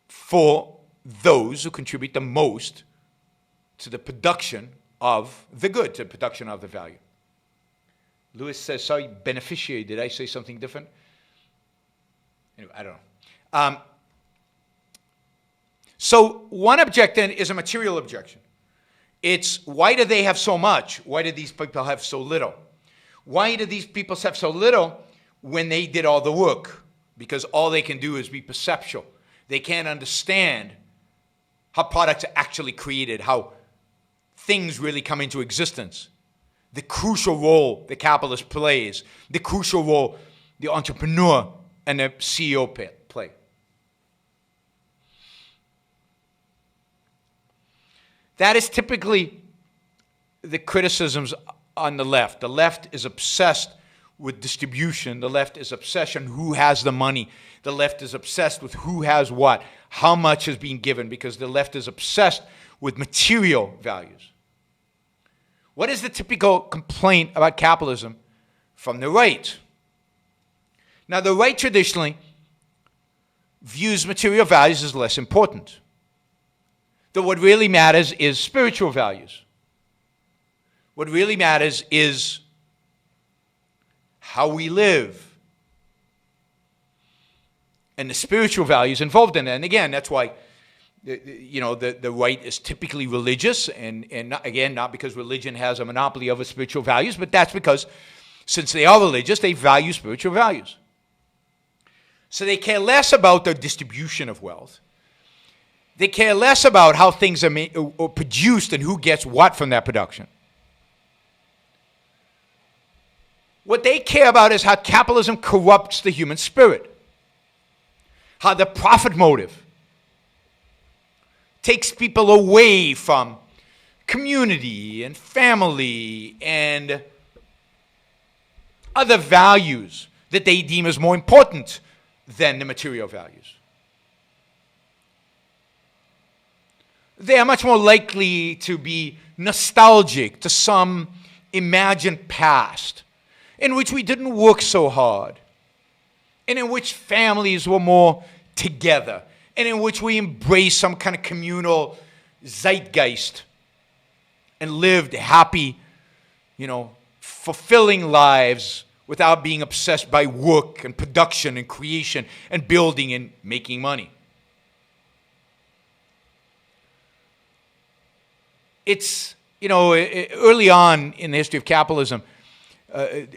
for those who contribute the most to the production of the good, to the production of the value. Lewis says, sorry, beneficiary. Did I say something different? Anyway, I don't know. So one objection is a material objection. It's why do they have so much? Why do these people have so little? Why do these people have so little when they did all the work? Because all they can do is be perceptual. They can't understand how products are actually created, how things really come into existence. The crucial role the capitalist plays, the crucial role the entrepreneur and the CEO play. That is typically the criticisms on the left. The left is obsessed with distribution. The left is obsessed on who has the money. The left is obsessed with who has what, how much is being given, because the left is obsessed with material values. What is the typical complaint about capitalism from the right? Now, the right traditionally views material values as less important. That what really matters is spiritual values. What really matters is how we live and the spiritual values involved in it. And again, that's why the right is typically religious, and not, again, not because religion has a monopoly over spiritual values, but that's because since they are religious, they value spiritual values. So they care less about the distribution of wealth. They care less about how things are or produced and who gets what from that production. What they care about is how capitalism corrupts the human spirit, how the profit motive takes people away from community and family and other values that they deem as more important than the material values. They are much more likely to be nostalgic to some imagined past in which we didn't work so hard, and in which families were more together, and in which we embraced some kind of communal zeitgeist and lived happy, fulfilling lives without being obsessed by work and production and creation and building and making money. It's, early on in the history of capitalism,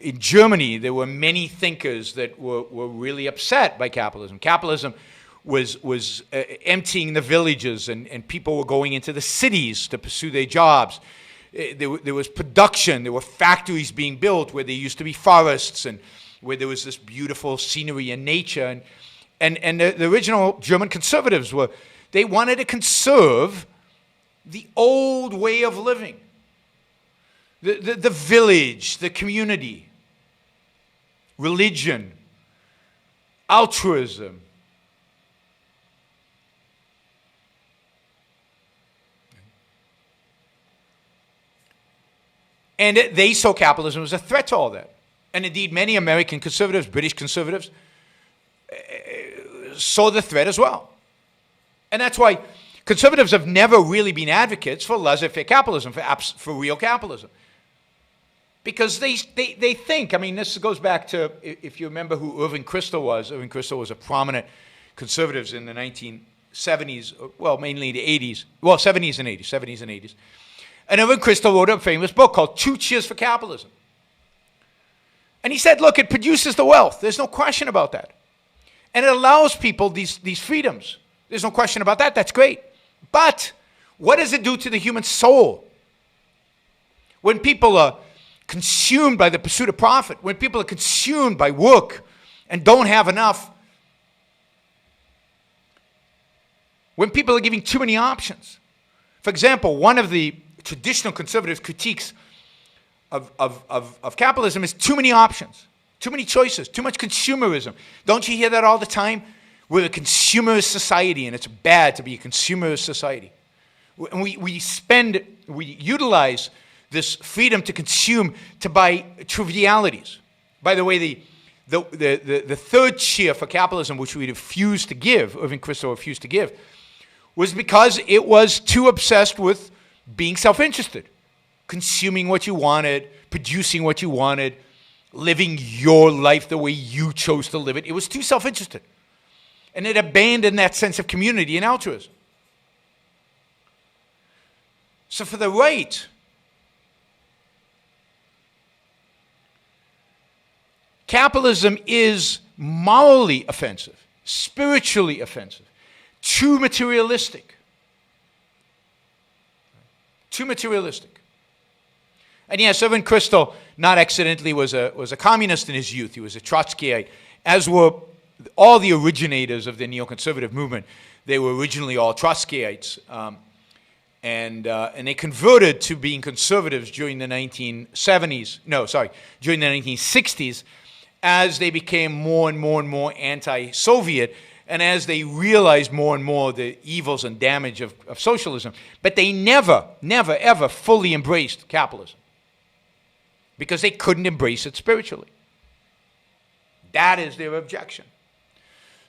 in Germany, there were many thinkers that were really upset by capitalism. Capitalism was emptying the villages, and people were going into the cities to pursue their jobs. There was production. There were factories being built where there used to be forests and where there was this beautiful scenery and nature. And the original German conservatives they wanted to conserve the old way of living, the village, the community, religion, altruism. And they saw capitalism as a threat to all that. And indeed, many American conservatives, British conservatives, saw the threat as well. And that's why conservatives have never really been advocates for laissez-faire capitalism, for real capitalism. Because they think, this goes back to, if you remember who Irving Kristol was. Irving Kristol was a prominent conservative in the 1970s, well, mainly the 80s. Well, 70s and 80s. And Yaron Brook wrote a famous book called Two Cheers for Capitalism. And he said, look, it produces the wealth. There's no question about that. And it allows people these freedoms. There's no question about that. That's great. But what does it do to the human soul? When people are consumed by the pursuit of profit, when people are consumed by work and don't have enough, when people are giving too many options. For example, one of the traditional conservative critiques of capitalism is too many options, too many choices, too much consumerism. Don't you hear that all the time? We're a consumerist society, and it's bad to be a consumerist society. And we utilize this freedom to consume to buy trivialities. By the way, the third cheer for capitalism, which we refused to give, Irving Kristol refused to give, was because it was too obsessed with being self-interested, consuming what you wanted, producing what you wanted, living your life the way you chose to live it. It was too self-interested. And it abandoned that sense of community and altruism. So for the right, capitalism is morally offensive, spiritually offensive, too materialistic. Too materialistic. And yes, Irving Kristol, not accidentally, was a communist in his youth. He was a Trotskyite, as were all the originators of the neoconservative movement. They were originally all Trotskyites. And they converted to being conservatives during the 1960s, as they became more and more anti-Soviet, and as they realized more and more the evils and damage of socialism. But they never, ever fully embraced capitalism, because they couldn't embrace it spiritually. That is their objection.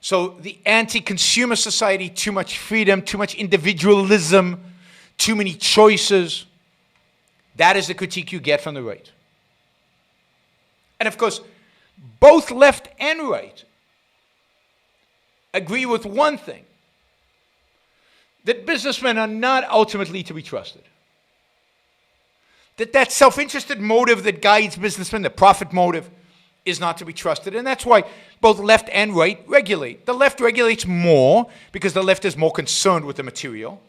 So the anti-consumer society, too much freedom, too much individualism, too many choices, that is the critique you get from the right. And of course, both left and right agree with one thing, that businessmen are not ultimately to be trusted. That self-interested motive that guides businessmen, the profit motive, is not to be trusted. And that's why both left and right regulate. The left regulates more because the left is more concerned with the material.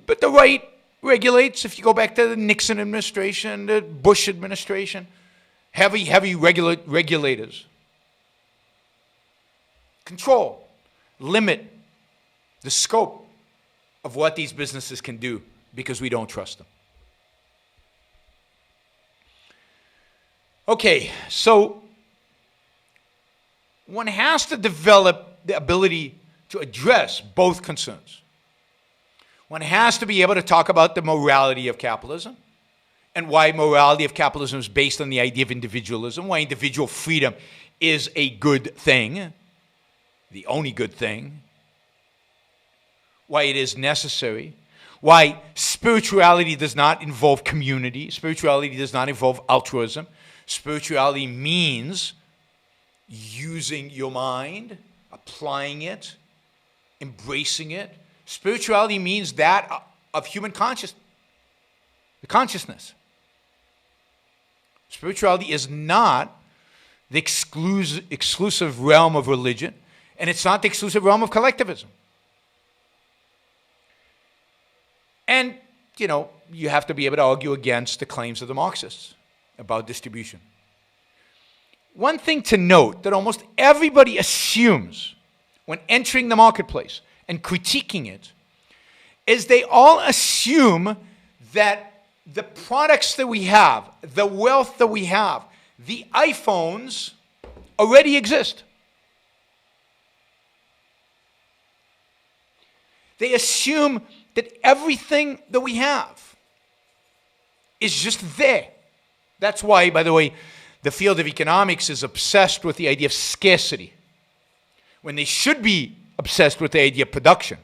But the right regulates, if you go back to the Nixon administration, the Bush administration, heavy regulators. Control, limit the scope of what these businesses can do because we don't trust them. Okay, so one has to develop the ability to address both concerns. One has to be able to talk about the morality of capitalism and why morality of capitalism is based on the idea of individualism, why individual freedom is a good thing, the only good thing, why it is necessary, why spirituality does not involve community. Spirituality does not involve altruism. Spirituality means using your mind, applying it, embracing it. Spirituality means that of human consciousness. Spirituality is not the exclusive realm of religion, and it's not the exclusive realm of collectivism. And, you have to be able to argue against the claims of the Marxists about distribution. One thing to note that almost everybody assumes when entering the marketplace and critiquing it is they all assume that the products that we have, the wealth that we have, the iPhones already exist. They assume that everything that we have is just there. That's why, by the way, the field of economics is obsessed with the idea of scarcity, when they should be obsessed with the idea of production.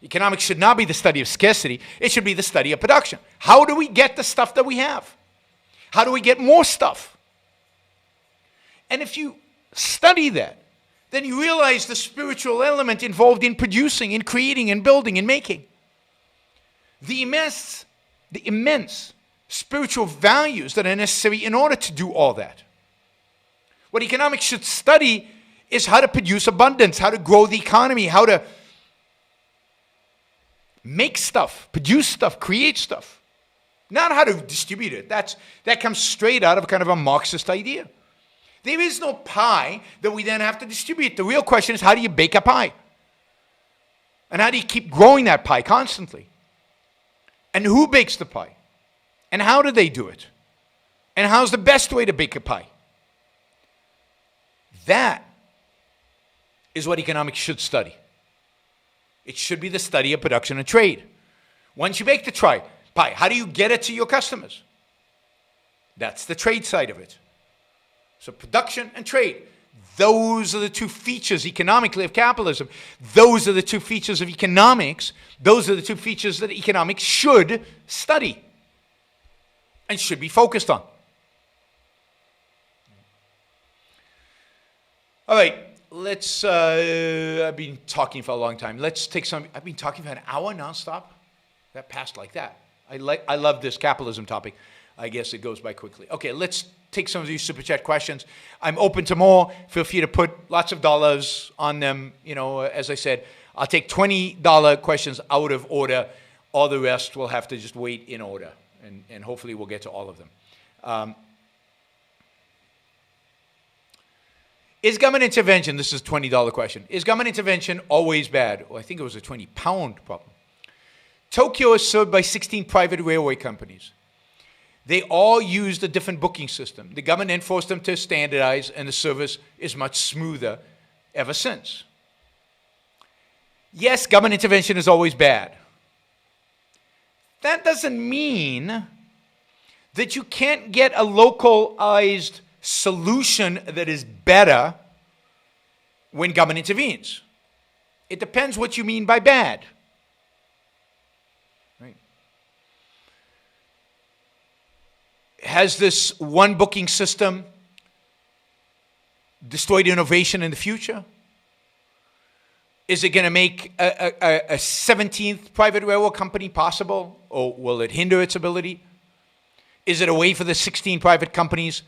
Economics should not be the study of scarcity. It should be the study of production. How do we get the stuff that we have? How do we get more stuff? And if you study that, then you realize the spiritual element involved in producing, in creating, in building, in making. The immense spiritual values that are necessary in order to do all that. What economics should study is how to produce abundance, how to grow the economy, how to make stuff, produce stuff, create stuff. Not how to distribute it. That comes straight out of kind of a Marxist idea. There is no pie that we then have to distribute. The real question is, how do you bake a pie? And how do you keep growing that pie constantly? And who bakes the pie? And how do they do it? And how's the best way to bake a pie? That is what economics should study. It should be the study of production and trade. Once you bake the pie, how do you get it to your customers? That's the trade side of it. So production and trade, those are the two features economically of capitalism. Those are the two features of economics. Those are the two features that economics should study and should be focused on. All right, let's, I've been talking for a long time. I've been talking for an hour nonstop. That passed like that. I love this capitalism topic. I guess it goes by quickly. Okay, let's take some of these super chat questions. I'm open to more. Feel free to put lots of dollars on them. As I said, I'll take $20 questions out of order. All the rest will have to just wait in order. And hopefully we'll get to all of them. Is government intervention, this is a $20 question, is government intervention always bad? Well, I think it was a 20-pound problem. Tokyo is served by 16 private railway companies. They all used a different booking system. The government then forced them to standardize, and the service is much smoother ever since. Yes, government intervention is always bad. That doesn't mean that you can't get a localized solution that is better when government intervenes. It depends what you mean by bad. Right? Has this one booking system destroyed innovation in the future? Is it going to make a 17th private railroad company possible, or will it hinder its ability? Is it a way for the 16 private companies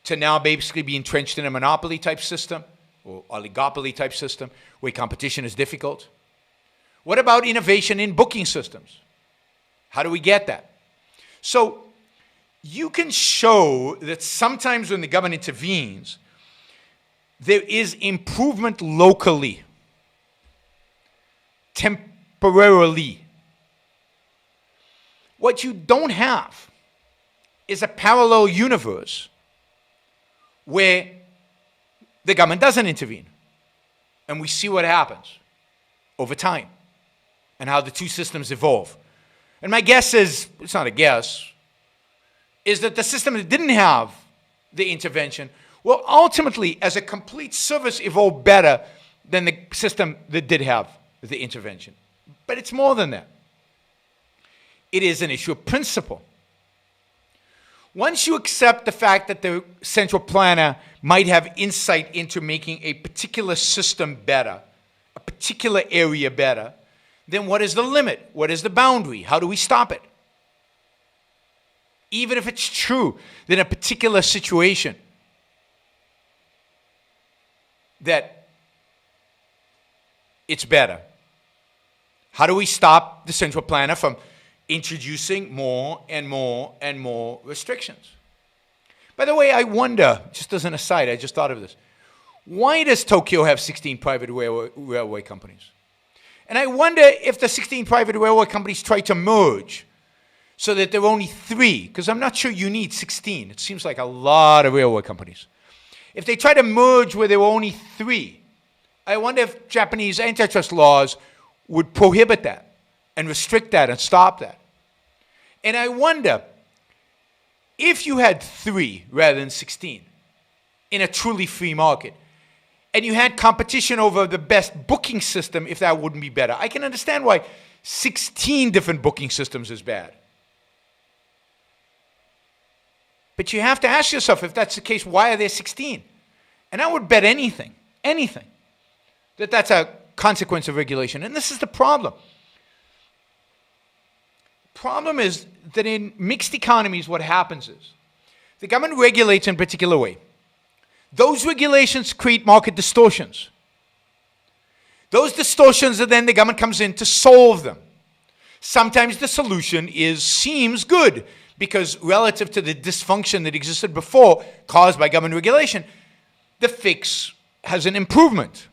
to now basically be entrenched in a monopoly type system or oligopoly type system where competition is difficult? What about innovation in booking systems? How do we get that? So you can show that sometimes when the government intervenes, there is improvement locally, temporarily. What you don't have is a parallel universe where the government doesn't intervene. And we see what happens over time and how the two systems evolve. And my guess is, it's not a guess, is that the system that didn't have the intervention will ultimately, as a complete service, evolve better than the system that did have the intervention. But it's more than that. It is an issue of principle. Once you accept the fact that the central planner might have insight into making a particular system better, a particular area better, then what is the limit? What is the boundary? How do we stop it? Even if it's true that in a particular situation that it's better, how do we stop the central planner from introducing more and more and more restrictions? By the way, I wonder, just as an aside, I just thought of this. Why does Tokyo have 16 private railway companies? And I wonder if the 16 private railway companies try to merge so that there are only 3, because I'm not sure you need 16. It seems like a lot of railway companies. If they try to merge where there were only 3, I wonder if Japanese antitrust laws would prohibit that and restrict that and stop that. And I wonder if you had 3 rather than 16 in a truly free market, and you had competition over the best booking system, if that wouldn't be better. I can understand why 16 different booking systems is bad. But you have to ask yourself, if that's the case, why are there 16? And I would bet anything, that that's a consequence of regulation. And this is the problem. Problem is that in mixed economies, what happens is the government regulates in a particular way. Those regulations create market distortions. Those distortions are then the government comes in to solve them. Sometimes the solution seems good because relative to the dysfunction that existed before caused by government regulation, the fix has an improvement.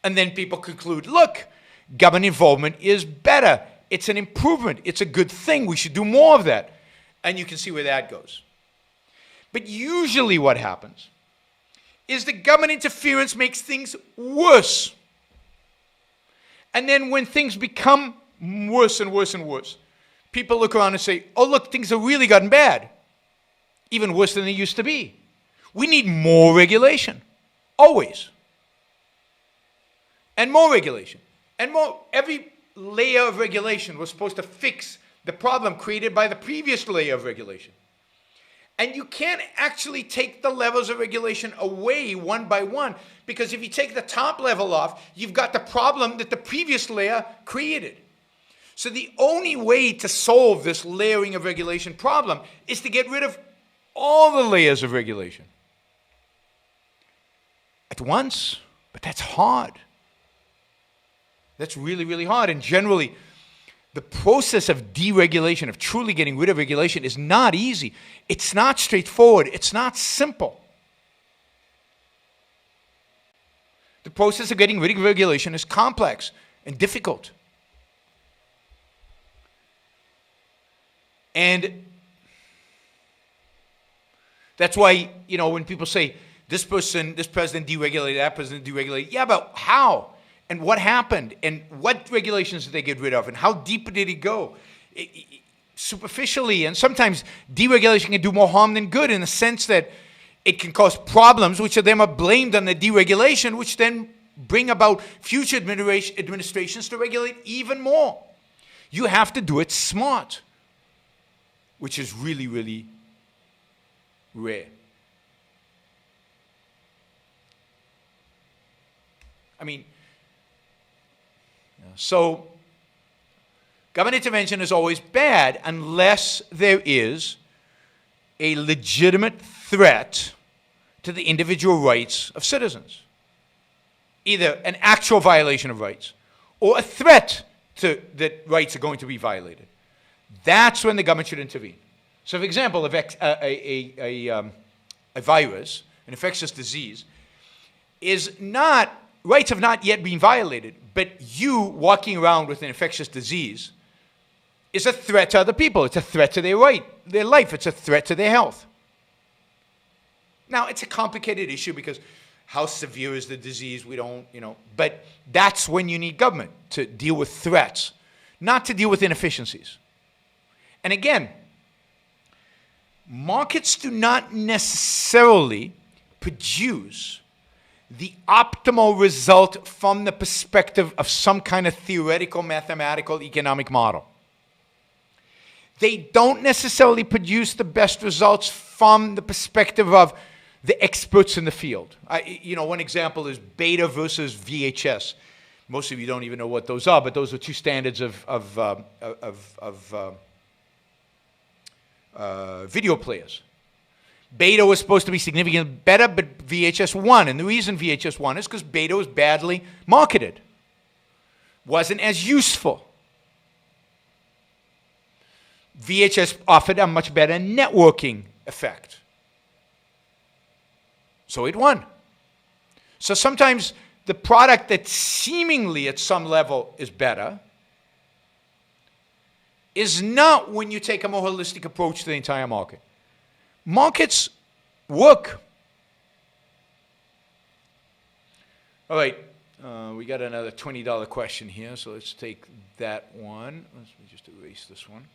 And then people conclude, look, government involvement is better. It's an improvement. It's a good thing. We should do more of that. And you can see where that goes. But usually what happens is the government interference makes things worse. And then when things become worse and worse and worse, people look around and say, oh, look, things have really gotten bad. Even worse than they used to be. We need more regulation. Always. And more regulation. And more. Every layer of regulation was supposed to fix the problem created by the previous layer of regulation. And you can't actually take the levels of regulation away one by one, because if you take the top level off, you've got the problem that the previous layer created. So the only way to solve this layering of regulation problem is to get rid of all the layers of regulation at once. But that's hard. That's really, really hard. And generally, the process of deregulation, of truly getting rid of regulation, is not easy. It's not straightforward. It's not simple. The process of getting rid of regulation is complex and difficult. And that's why, when people say, this president deregulated, that president deregulated, yeah, but how? And what happened? And what regulations did they get rid of? And how deep did it go? Superficially, and sometimes deregulation can do more harm than good, in the sense that it can cause problems, which are then blamed on the deregulation, which then bring about future administrations to regulate even more. You have to do it smart, which is really, really rare. So government intervention is always bad unless there is a legitimate threat to the individual rights of citizens. Either an actual violation of rights or a threat that rights are going to be violated. That's when the government should intervene. So, for example, if a virus, an infectious disease, rights have not yet been violated, but you walking around with an infectious disease is a threat to other people. It's a threat to their life. It's a threat to their health. Now, it's a complicated issue because how severe is the disease? We don't, but that's when you need government to deal with threats, not to deal with inefficiencies. And again, markets do not necessarily produce the optimal result from the perspective of some kind of theoretical, mathematical, economic model. they don't necessarily produce the best results from the perspective of the experts in the field. One example is beta versus VHS. Most of you don't even know what those are, but those are two standards of video players. Beta was supposed to be significantly better, but VHS won. And the reason VHS won is because beta was badly marketed. Wasn't as useful. VHS offered a much better networking effect. So it won. So sometimes the product that seemingly at some level is better is not when you take a more holistic approach to the entire market. Markets work. All right, we got another $20 question here, so let's take that one. Let me just erase this one.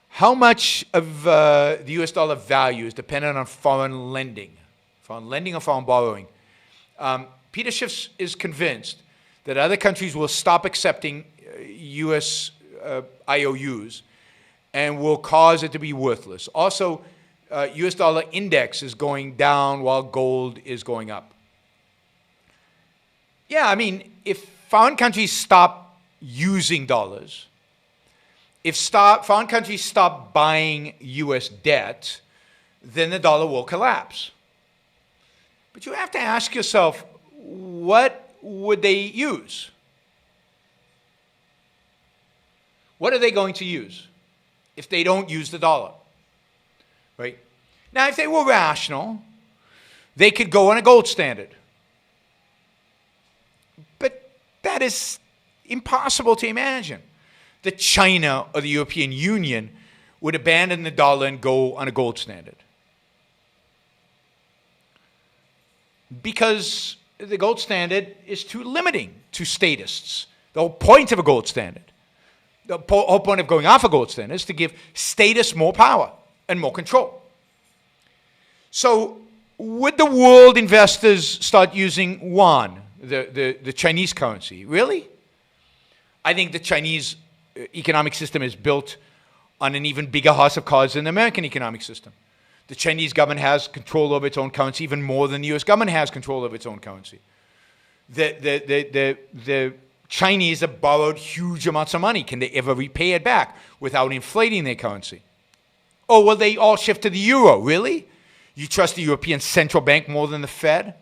How much of the US dollar value is dependent on foreign lending or foreign borrowing? Peter Schiff is convinced that other countries will stop accepting US IOUs and will cause it to be worthless. Also, US dollar index is going down while gold is going up. Yeah, I mean, if foreign countries stop using dollars, if foreign countries stop buying US debt, then the dollar will collapse. But you have to ask yourself, what would they use? What are they going to use if they don't use the dollar? Right? Now, if they were rational, they could go on a gold standard. But that is impossible to imagine, that China or the European Union would abandon the dollar and go on a gold standard. Because the gold standard is too limiting to statists. The whole point of a gold standard, the whole point of going off a gold standard is to give statists more power and more control. So would the world investors start using yuan, the Chinese currency? Really? I think the Chinese economic system is built on an even bigger house of cards than the American economic system. The Chinese government has control over its own currency even more than the US government has control over its own currency. The Chinese have borrowed huge amounts of money. Can they ever repay it back without inflating their currency? Oh, will they all shift to the euro? Really? You trust the European Central Bank more than the Fed?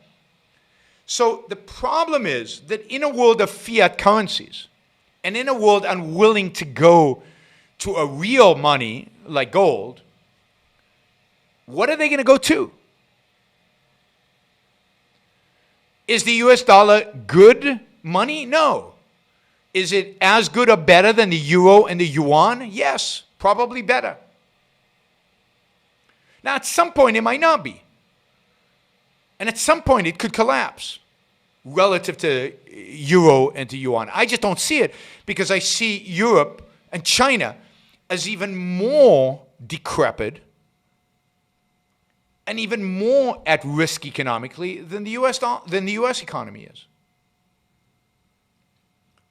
So the problem is that in a world of fiat currencies, and in a world unwilling to go to a real money like gold, what are they going to go to? Is the US dollar good money? No. Is it as good or better than the euro and the yuan? Yes, probably better. Now, at some point, it might not be. And at some point, it could collapse relative to euro and to yuan. I just don't see it because I see Europe and China as even more decrepit and even more at risk economically than the US economy is.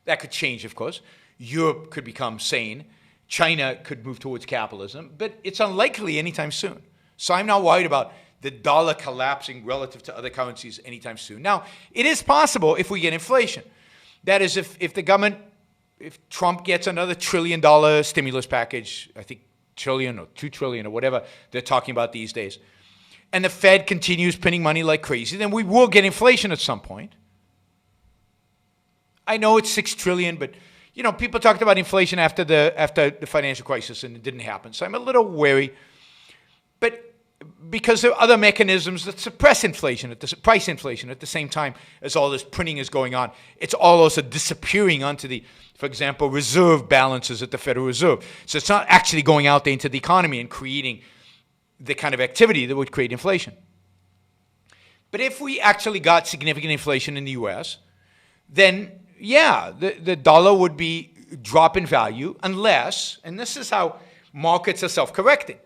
That could change, of course. Europe could become sane. China could move towards capitalism, but it's unlikely anytime soon. So I'm not worried about the dollar collapsing relative to other currencies anytime soon. Now, it is possible if we get inflation. That is, if the government, if Trump gets another $1 trillion stimulus package, I think trillion or 2 trillion or whatever they're talking about these days, and the Fed continues printing money like crazy, then we will get inflation at some point. I know it's 6 trillion, but people talked about inflation after the financial crisis and it didn't happen. So I'm a little wary. But because there are other mechanisms that suppress inflation, price inflation at the same time as all this printing is going on, it's all also disappearing onto the, for example, reserve balances at the Federal Reserve. So it's not actually going out there into the economy and creating the kind of activity that would create inflation. But if we actually got significant inflation in the US, then yeah, the dollar would be drop in value unless, and this is how markets are self-correcting.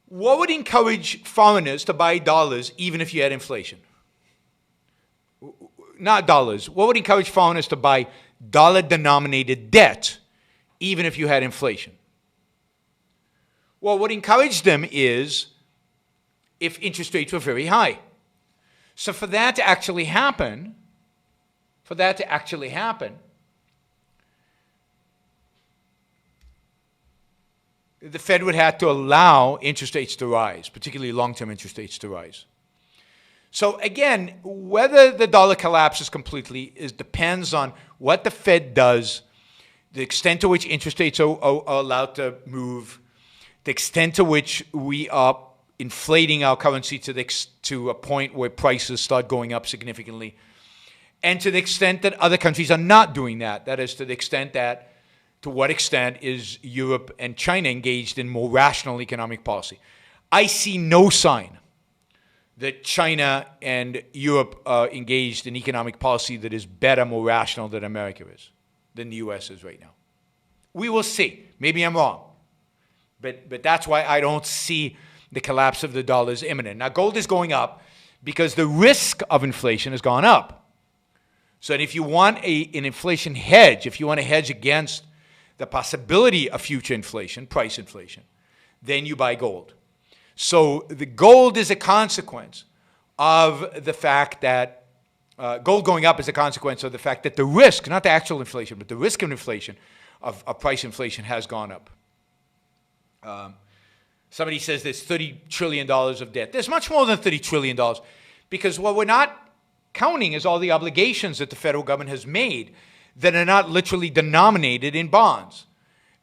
What would encourage foreigners to buy dollars even if you had inflation? Not dollars. What would encourage foreigners to buy dollar-denominated debt even if you had inflation. Well, what encouraged them is if interest rates were very high. So for that to actually happen, the Fed would have to allow interest rates to rise, particularly long-term interest rates to rise. So again, whether the dollar collapses completely depends on what the Fed does, the extent to which interest rates are allowed to move, the extent to which we are inflating our currency to a point where prices start going up significantly, and to the extent that other countries are not doing that. That is, to what extent is Europe and China engaged in more rational economic policy. I see no sign that China and Europe are engaged in economic policy that is better, more rational than America is, than the U.S. is right now. We will see. Maybe I'm wrong. But that's why I don't see the collapse of the dollar as imminent. Now, gold is going up because the risk of inflation has gone up. So if you want an inflation hedge, if you want to hedge against the possibility of future inflation, price inflation, then you buy gold. So the gold is a consequence of the fact that gold going up is a consequence of the fact that the risk, not the actual inflation, but the risk of inflation, of price inflation has gone up. Somebody says there's $30 trillion of debt. There's much more than $30 trillion because what we're not counting is all the obligations that the federal government has made that are not literally denominated in bonds.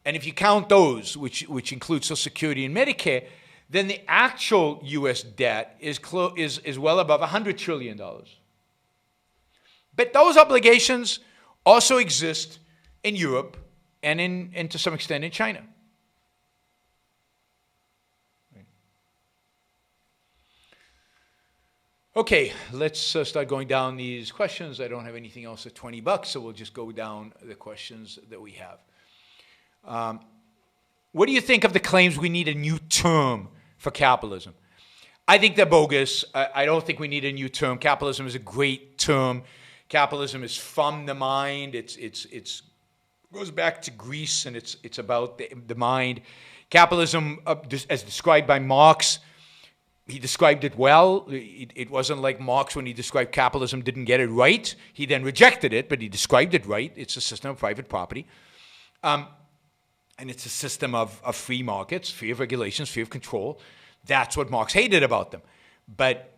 And if you count those, which include Social Security and Medicare, then the actual U.S. debt is well above $100 trillion. But those obligations also exist in Europe and to some extent in China. Okay, let's start going down these questions. I don't have anything else at $20, so we'll just go down the questions that we have. What do you think of the claims we need a new term for capitalism? I think they're bogus. I don't think we need a new term. Capitalism is a great term. Capitalism is from the mind. It goes back to Greece, and it's about the mind. Capitalism, as described by Marx, he described it well. It wasn't like Marx when he described capitalism didn't get it right. He then rejected it, but he described it right. It's a system of private property. And it's a system of free markets, free of regulations, free of control. That's what Marx hated about them. But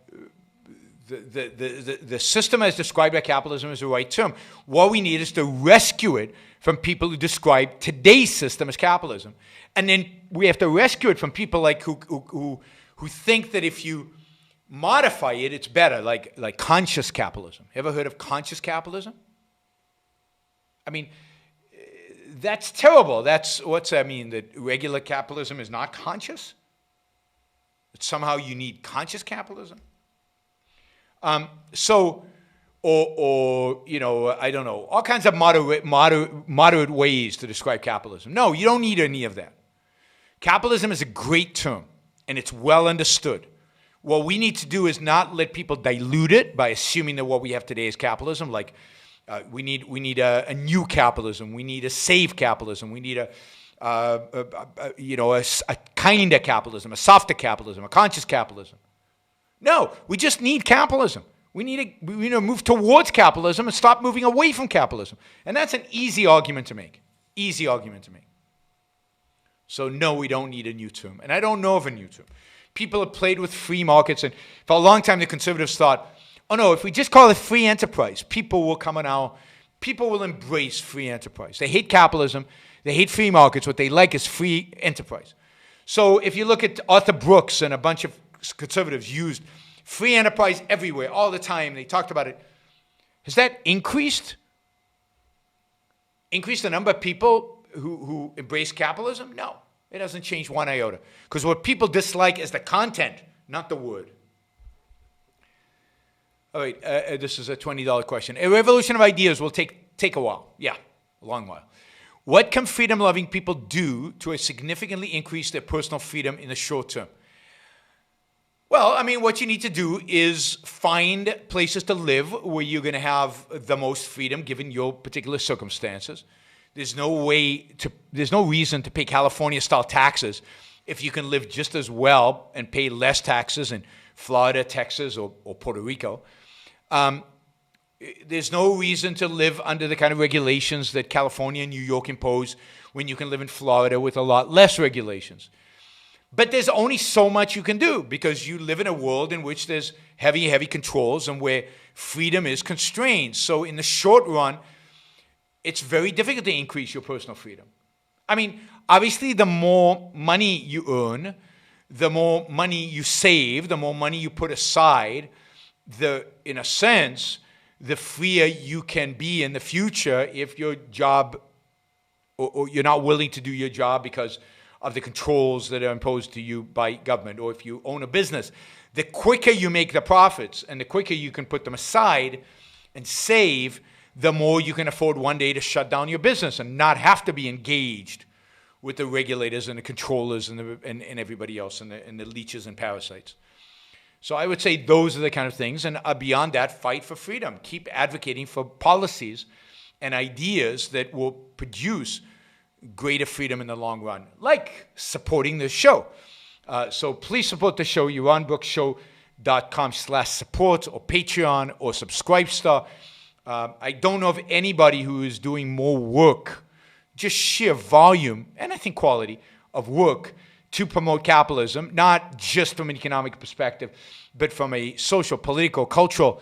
the system as described by capitalism is the right term. What we need is to rescue it from people who describe today's system as capitalism. And then we have to rescue it from people like who think that if you modify it, it's better, like conscious capitalism. Ever heard of conscious capitalism? I mean, that's terrible. What's that mean? That regular capitalism is not conscious? That somehow you need conscious capitalism? I don't know, all kinds of moderate ways to describe capitalism. No, you don't need any of that. Capitalism is a great term, and it's well understood. What we need to do is not let people dilute it by assuming that what we have today is capitalism. Like we need a new capitalism. We need a safe capitalism. We need a kind of capitalism, a softer capitalism, a conscious capitalism. No, we just need capitalism. We need to move towards capitalism and stop moving away from capitalism. And that's an easy argument to make. Easy argument to make. So no, we don't need a new term. And I don't know of a new term. People have played with free markets, and for a long time the conservatives thought, oh no, if we just call it free enterprise, people will embrace free enterprise. They hate capitalism, they hate free markets, what they like is free enterprise. So if you look at Arthur Brooks and a bunch of conservatives used free enterprise everywhere, all the time, they talked about it. Has that increased the number of people who embrace capitalism? No, it hasn't changed one iota. Because what people dislike is the content, not the word. All right, this is a $20 question. A revolution of ideas will take a while. Yeah, a long while. What can freedom-loving people do to significantly increase their personal freedom in the short term? Well, I mean, what you need to do is find places to live where you're going to have the most freedom given your particular circumstances. There's no reason to pay California-style taxes if you can live just as well and pay less taxes in Florida, Texas, or Puerto Rico. There's no reason to live under the kind of regulations that California and New York impose when you can live in Florida with a lot less regulations. But there's only so much you can do because you live in a world in which there's heavy, heavy controls and where freedom is constrained. So in the short run, it's very difficult to increase your personal freedom. I mean, obviously, the more money you earn, the more money you save, the more money you put aside, in a sense, the freer you can be in the future if your job, or you're not willing to do your job because of the controls that are imposed to you by government, or if you own a business. The quicker you make the profits and the quicker you can put them aside and save, the more you can afford one day to shut down your business and not have to be engaged with the regulators and the controllers and everybody else and the leeches and parasites. So I would say those are the kind of things. And beyond that, fight for freedom. Keep advocating for policies and ideas that will produce greater freedom in the long run, like supporting this show. So please support the show, yaronbrookshow.com/support or Patreon or Subscribestar. I don't know of anybody who is doing more work, just sheer volume and I think quality of work to promote capitalism, not just from an economic perspective, but from a social, political, cultural,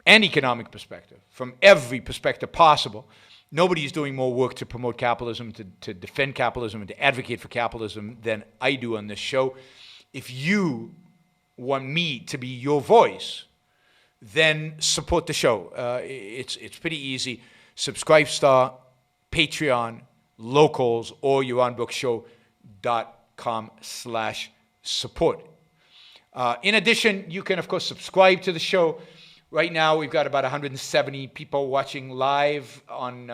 and economic perspective, from every perspective possible. Nobody is doing more work to promote capitalism, to defend capitalism, and to advocate for capitalism than I do on this show. If you want me to be your voice, then support the show. It's pretty easy. Subscribestar, Patreon, Locals, or yaronbrookshow.com/support. In addition, you can, of course, subscribe to the show. Right now, we've got about 170 people watching live on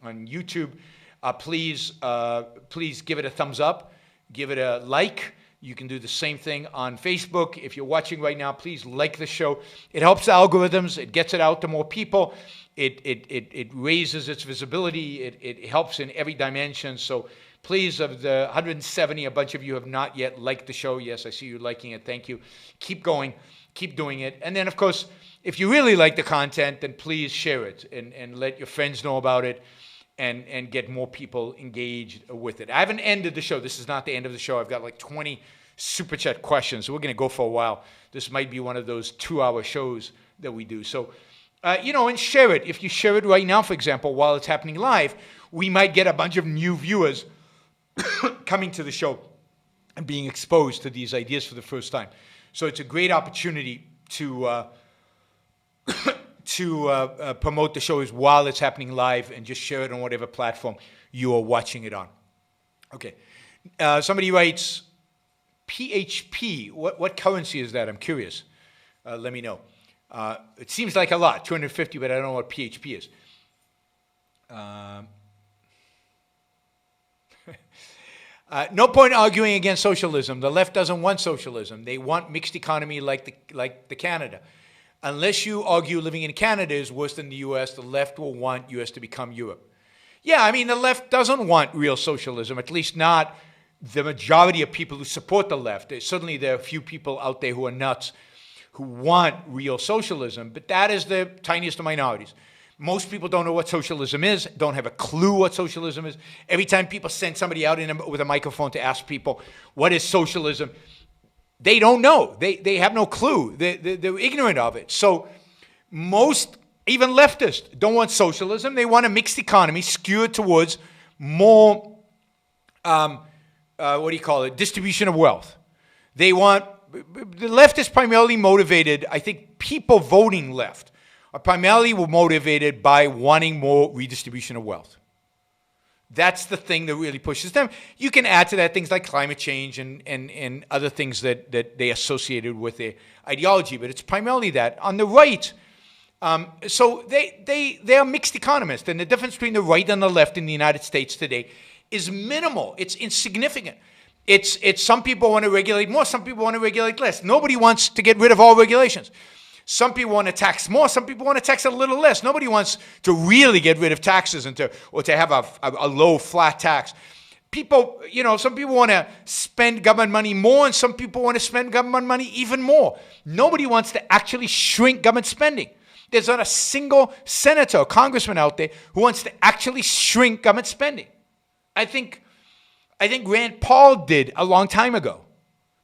YouTube. Please give it a thumbs up. Give it a like. You can do the same thing on Facebook. If you're watching right now, please like the show. It helps algorithms. It gets it out to more people. It raises its visibility. It helps in every dimension. So please, of the 170, a bunch of you have not yet liked the show. Yes, I see you liking it. Thank you. Keep going. Keep doing it. And then, of course, if you really like the content, then please share it and let your friends know about it and get more people engaged with it. I haven't ended the show. This is not the end of the show. I've got like 20 Super Chat questions. So we're going to go for a while. This might be one of those 2-hour shows that we do. So, and share it. If you share it right now, for example, while it's happening live, we might get a bunch of new viewers coming to the show and being exposed to these ideas for the first time. So it's a great opportunity to promote the shows while it's happening live and just share it on whatever platform you are watching it on. Okay. Somebody writes, PHP, what currency is that? I'm curious. Let me know. It seems like a lot, 250, but I don't know what PHP is. No point arguing against socialism. The left doesn't want socialism. They want mixed economy like the Canada. Unless you argue living in Canada is worse than the U.S., the left will want U.S. to become Europe. Yeah, I mean, the left doesn't want real socialism, at least not the majority of people who support the left. Certainly there are a few people out there who are nuts who want real socialism, but that is the tiniest of minorities. Most people don't know what socialism is, don't have a clue what socialism is. Every time people send somebody out with a microphone to ask people, what is socialism? They don't know. They have no clue. They're ignorant of it. So most, even leftists, don't want socialism. They want a mixed economy skewed towards more, distribution of wealth. The left is primarily motivated, I think people voting left are primarily motivated by wanting more redistribution of wealth. That's the thing that really pushes them. You can add to that things like climate change and other things that they associated with their ideology, but it's primarily that. On the right, so they are mixed economists, and the difference between the right and the left in the United States today is minimal. It's insignificant. It's some people want to regulate more, some people want to regulate less. Nobody wants to get rid of all regulations. Some people want to tax more. Some people want to tax a little less. Nobody wants to really get rid of taxes or to have a low flat tax. People, some people want to spend government money more, and some people want to spend government money even more. Nobody wants to actually shrink government spending. There's not a single senator or congressman out there who wants to actually shrink government spending. I think Rand Paul did a long time ago.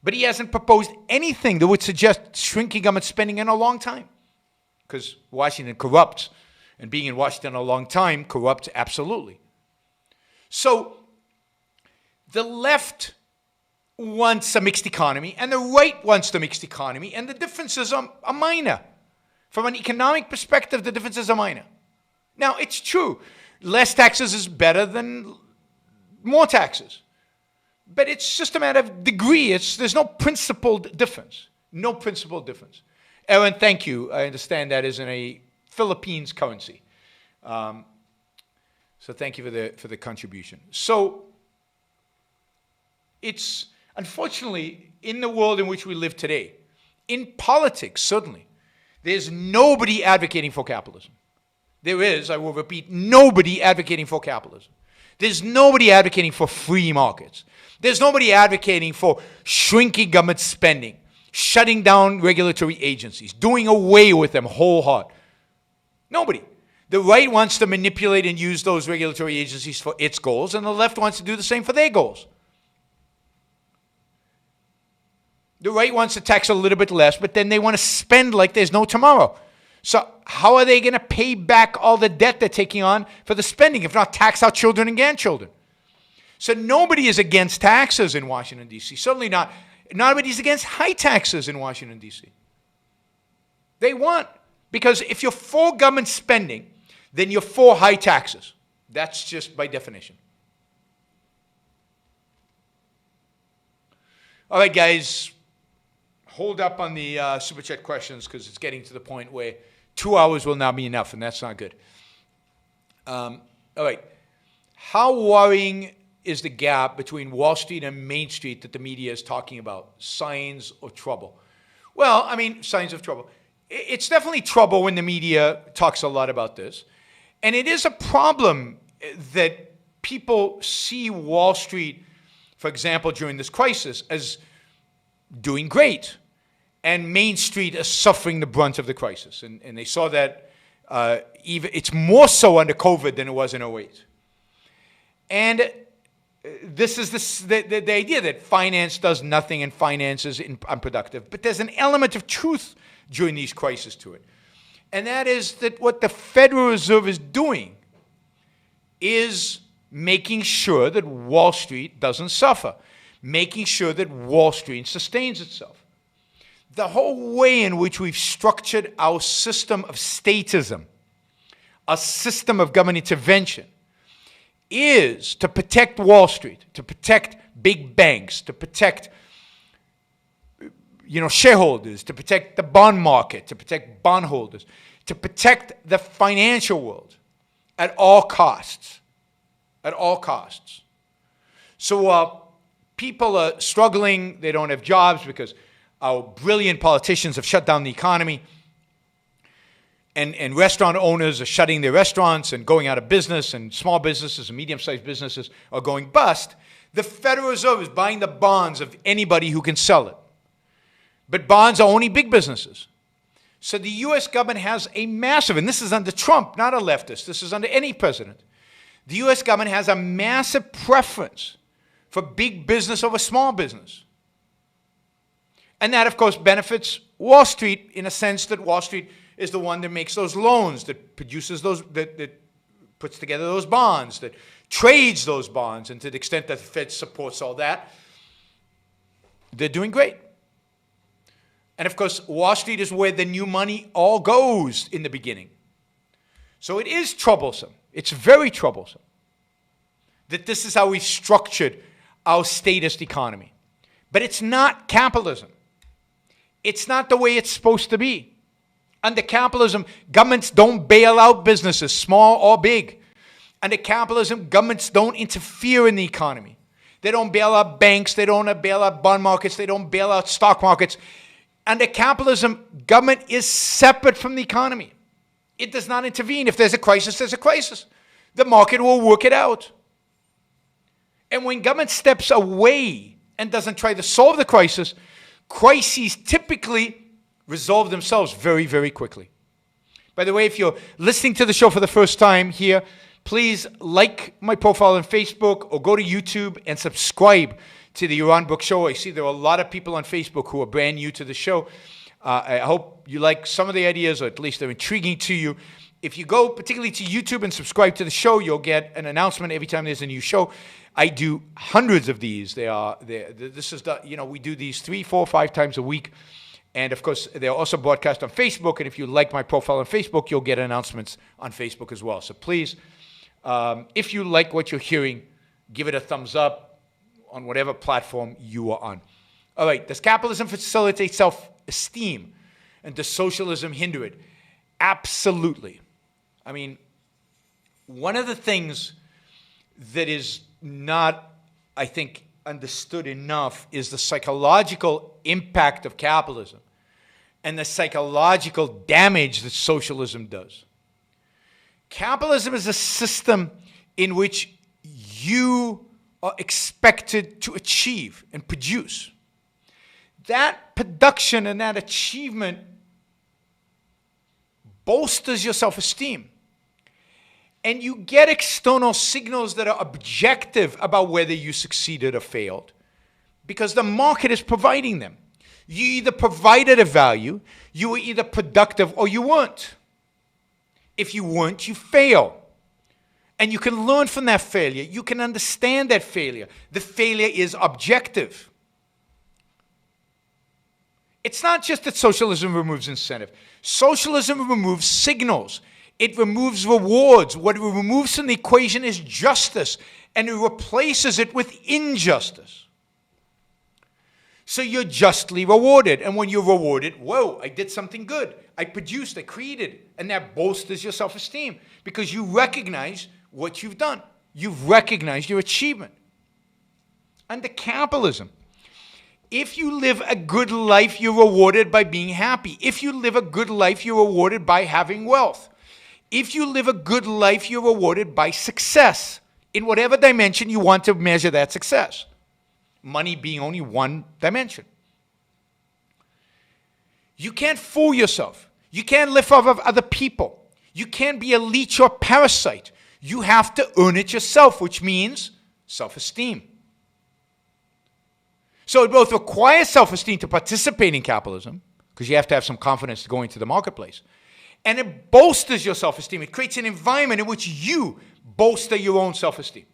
But he hasn't proposed anything that would suggest shrinking government spending in a long time. Because Washington corrupts. And being in Washington a long time corrupts absolutely. So the left wants a mixed economy and the right wants the mixed economy. And the differences are minor. From an economic perspective, the differences are minor. Now, it's true. Less taxes is better than more taxes. But it's just a matter of degree. There's no principled difference. No principled difference. Aaron, thank you. I understand that is in a Philippines currency. So thank you for the contribution. So it's, unfortunately, in the world in which we live today, in politics, certainly, there's nobody advocating for capitalism. There is, I will repeat, nobody advocating for capitalism. There's nobody advocating for free markets. There's nobody advocating for shrinking government spending, shutting down regulatory agencies, doing away with them wholeheartedly. Nobody. The right wants to manipulate and use those regulatory agencies for its goals, and the left wants to do the same for their goals. The right wants to tax a little bit less, but then they want to spend like there's no tomorrow. So how are they going to pay back all the debt they're taking on for the spending, if not tax our children and grandchildren? So nobody is against taxes in Washington, D.C. Certainly not. Nobody's against high taxes in Washington, D.C. They want, because if you're for government spending, then you're for high taxes. That's just by definition. All right, guys, hold up on the Super Chat questions because it's getting to the point where 2 hours will now be enough, and that's not good. All right. How worrying is the gap between Wall Street and Main Street that the media is talking about? Signs of trouble. Well, I mean, signs of trouble. It's definitely trouble when the media talks a lot about this. And it is a problem that people see Wall Street, for example, during this crisis, as doing great. And Main Street is suffering the brunt of the crisis. And they saw that it's more so under COVID than it was in 2008. And this is the idea that finance does nothing and finance is unproductive. But there's an element of truth during these crises to it. And that is that what the Federal Reserve is doing is making sure that Wall Street doesn't suffer, making sure that Wall Street sustains itself. The whole way in which we've structured our system of statism, a system of government intervention, is to protect Wall Street, to protect big banks, to protect shareholders, to protect the bond market, to protect bondholders, to protect the financial world at all costs. At all costs. So people are struggling. They don't have jobs because our brilliant politicians have shut down the economy. And restaurant owners are shutting their restaurants and going out of business, and small businesses and medium-sized businesses are going bust. The Federal Reserve is buying the bonds of anybody who can sell it. But bonds are only big businesses. So the U.S. government has a massive, and this is under Trump, not a leftist, this is under any president. The U.S. government has a massive preference for big business over small business. And that, of course, benefits Wall Street in a sense that Wall Street is the one that makes those loans, that produces those, that puts together those bonds, that trades those bonds. And to the extent that the Fed supports all that, they're doing great. And of course, Wall Street is where the new money all goes in the beginning. So it is troublesome. It's very troublesome that this is how we've structured our statist economy. But it's not capitalism. It's not the way it's supposed to be. Under capitalism, governments don't bail out businesses, small or big. Under capitalism, governments don't interfere in the economy. They don't bail out banks. They don't bail out bond markets. They don't bail out stock markets. Under capitalism, government is separate from the economy. It does not intervene. If there's a crisis, there's a crisis. The market will work it out. And when government steps away and doesn't try to solve the crisis, crises typically resolve themselves very, very quickly. By the way, if you're listening to the show for the first time here, please like my profile on Facebook or go to YouTube and subscribe to the Yaron Brook Show. I see there are a lot of people on Facebook who are brand new to the show. I hope you like some of the ideas, or at least they're intriguing to you. If you go particularly to YouTube and subscribe to the show, you'll get an announcement every time there's a new show. I do hundreds of these. We do these 3, 4, 5 times a week. And of course, they're also broadcast on Facebook. And if you like my profile on Facebook, you'll get announcements on Facebook as well. So please, if you like what you're hearing, give it a thumbs up on whatever platform you are on. All right, does capitalism facilitate self-esteem? And does socialism hinder it? Absolutely. I mean, one of the things that is not, I think, understood enough is the psychological impact of capitalism and the psychological damage that socialism does. Capitalism is a system in which you are expected to achieve and produce. That production and that achievement bolsters your self-esteem. And you get external signals that are objective about whether you succeeded or failed, because the market is providing them. You either provided a value, you were either productive or you weren't. If you weren't, you fail. And you can learn from that failure. You can understand that failure. The failure is objective. It's not just that socialism removes incentive. Socialism removes signals. It removes rewards. What it removes from the equation is justice, and it replaces it with injustice. So you're justly rewarded, and when you're rewarded, whoa, I did something good. I produced, I created, and that bolsters your self-esteem because you recognize what you've done. You've recognized your achievement. Under capitalism, if you live a good life, you're rewarded by being happy. If you live a good life, you're rewarded by having wealth. If you live a good life, you're rewarded by success in whatever dimension you want to measure that success. Money being only one dimension. You can't fool yourself. You can't live off of other people. You can't be a leech or parasite. You have to earn it yourself, which means self-esteem. So it both requires self-esteem to participate in capitalism, because you have to have some confidence to go into the marketplace, and it bolsters your self-esteem. It creates an environment in which you bolster your own self-esteem.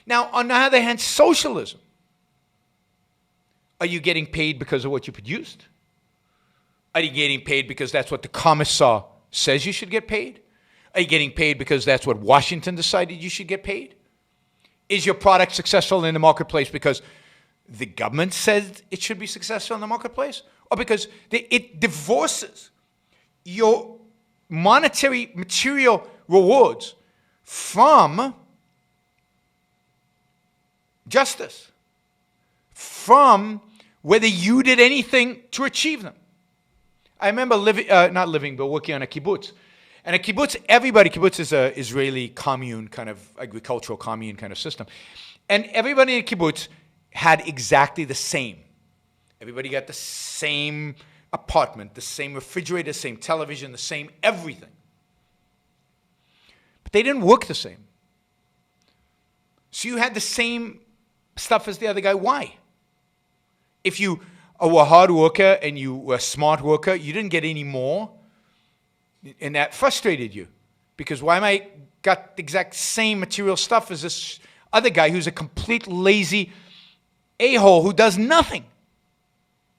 Now, on the other hand, socialism. Are you getting paid because of what you produced? Are you getting paid because that's what the commissar says you should get paid? Are you getting paid because that's what Washington decided you should get paid? Is your product successful in the marketplace because the government says it should be successful in the marketplace? Or because it divorces your monetary, material rewards from justice, from whether you did anything to achieve them. I remember working on a kibbutz. And a kibbutz, kibbutz is an Israeli commune, kind of agricultural commune kind of system. And everybody in a kibbutz had exactly the same. Everybody got the same apartment, the same refrigerator, the same television, the same everything. But they didn't work the same. So you had the same stuff as the other guy. Why? If you were a hard worker and you were a smart worker, you didn't get any more. And that frustrated you. Because why am I got the exact same material stuff as this other guy who's a complete lazy a-hole who does nothing?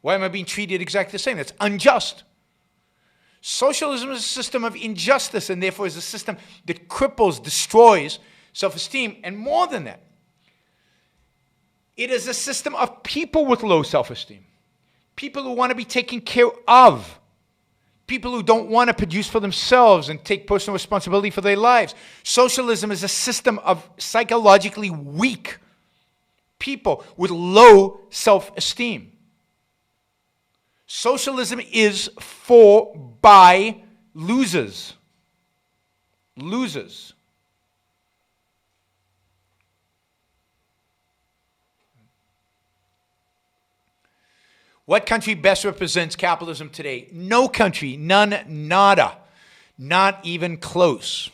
Why am I being treated exactly the same? That's unjust. Socialism is a system of injustice, and therefore is a system that cripples, destroys self-esteem. And more than that, it is a system of people with low self-esteem. People who want to be taken care of. People who don't want to produce for themselves and take personal responsibility for their lives. Socialism is a system of psychologically weak people with low self-esteem. Socialism is for, by losers. Losers. What country best represents capitalism today? No country, none, nada. Not even close.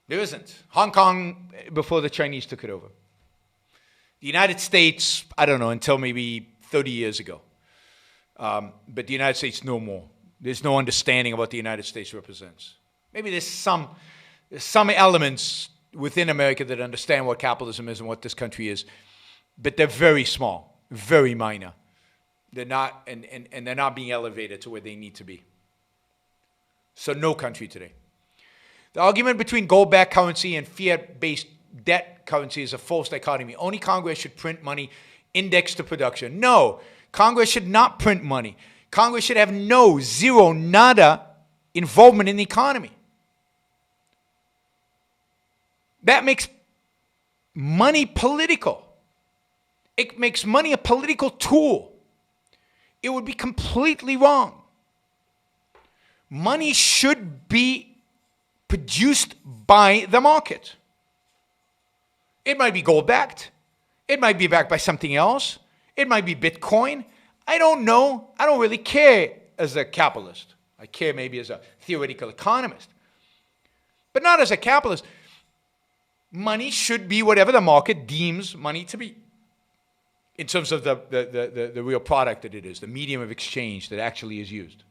There isn't. Hong Kong before the Chinese took it over. The United States, I don't know, until maybe 30 years ago. But the United States no more. There's no understanding of what the United States represents. Maybe there's some elements within America that understand what capitalism is and what this country is, but they're very small, very minor. They're not, and they're not being elevated to where they need to be. So no country today. The argument between gold-backed currency and fiat-based debt currency is a false dichotomy. Only Congress should print money indexed to production. No, Congress should not print money. Congress should have no, zero, nada involvement in the economy. That makes money political. It makes money a political tool. It would be completely wrong. Money should be produced by the market. It might be gold-backed. It might be backed by something else. It might be Bitcoin. I don't know. I don't really care as a capitalist. I care maybe as a theoretical economist. But not as a capitalist. Money should be whatever the market deems money to be, in terms of the real product that it is, the medium of exchange that actually is used.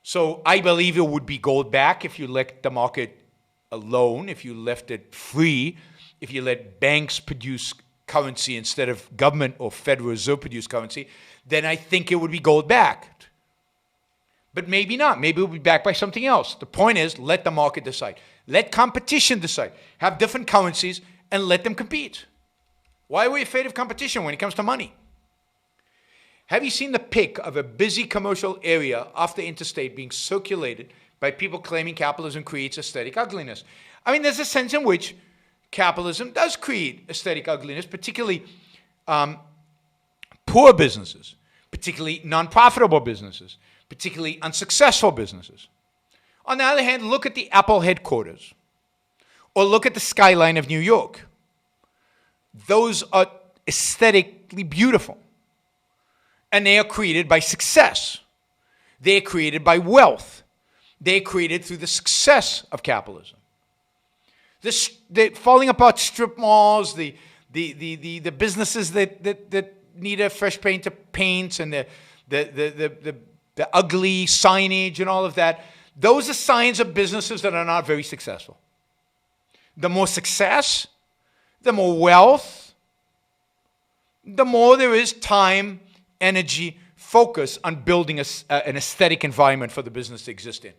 So I believe it would be gold back if you let the market alone, if you left it free, if you let banks produce currency instead of government or Federal Reserve produce currency, then I think it would be gold backed. But maybe not. Maybe it would be backed by something else. The point is, let the market decide. Let competition decide. Have different currencies and let them compete. Why are we afraid of competition when it comes to money? Have you seen the pic of a busy commercial area off the interstate being circulated by people claiming capitalism creates aesthetic ugliness? I mean, there's a sense in which capitalism does create aesthetic ugliness, particularly poor businesses, particularly non-profitable businesses, particularly unsuccessful businesses. On the other hand, look at the Apple headquarters, or look at the skyline of New York. Those are aesthetically beautiful. And they are created by success. They are created by wealth. They are created through the success of capitalism. The falling apart strip malls, the businesses that need a fresh paint of paints, and the ugly signage and all of that, those are signs of businesses that are not very successful. The more success, the more wealth, the more there is time, energy, focus on building an aesthetic environment for the business to exist in.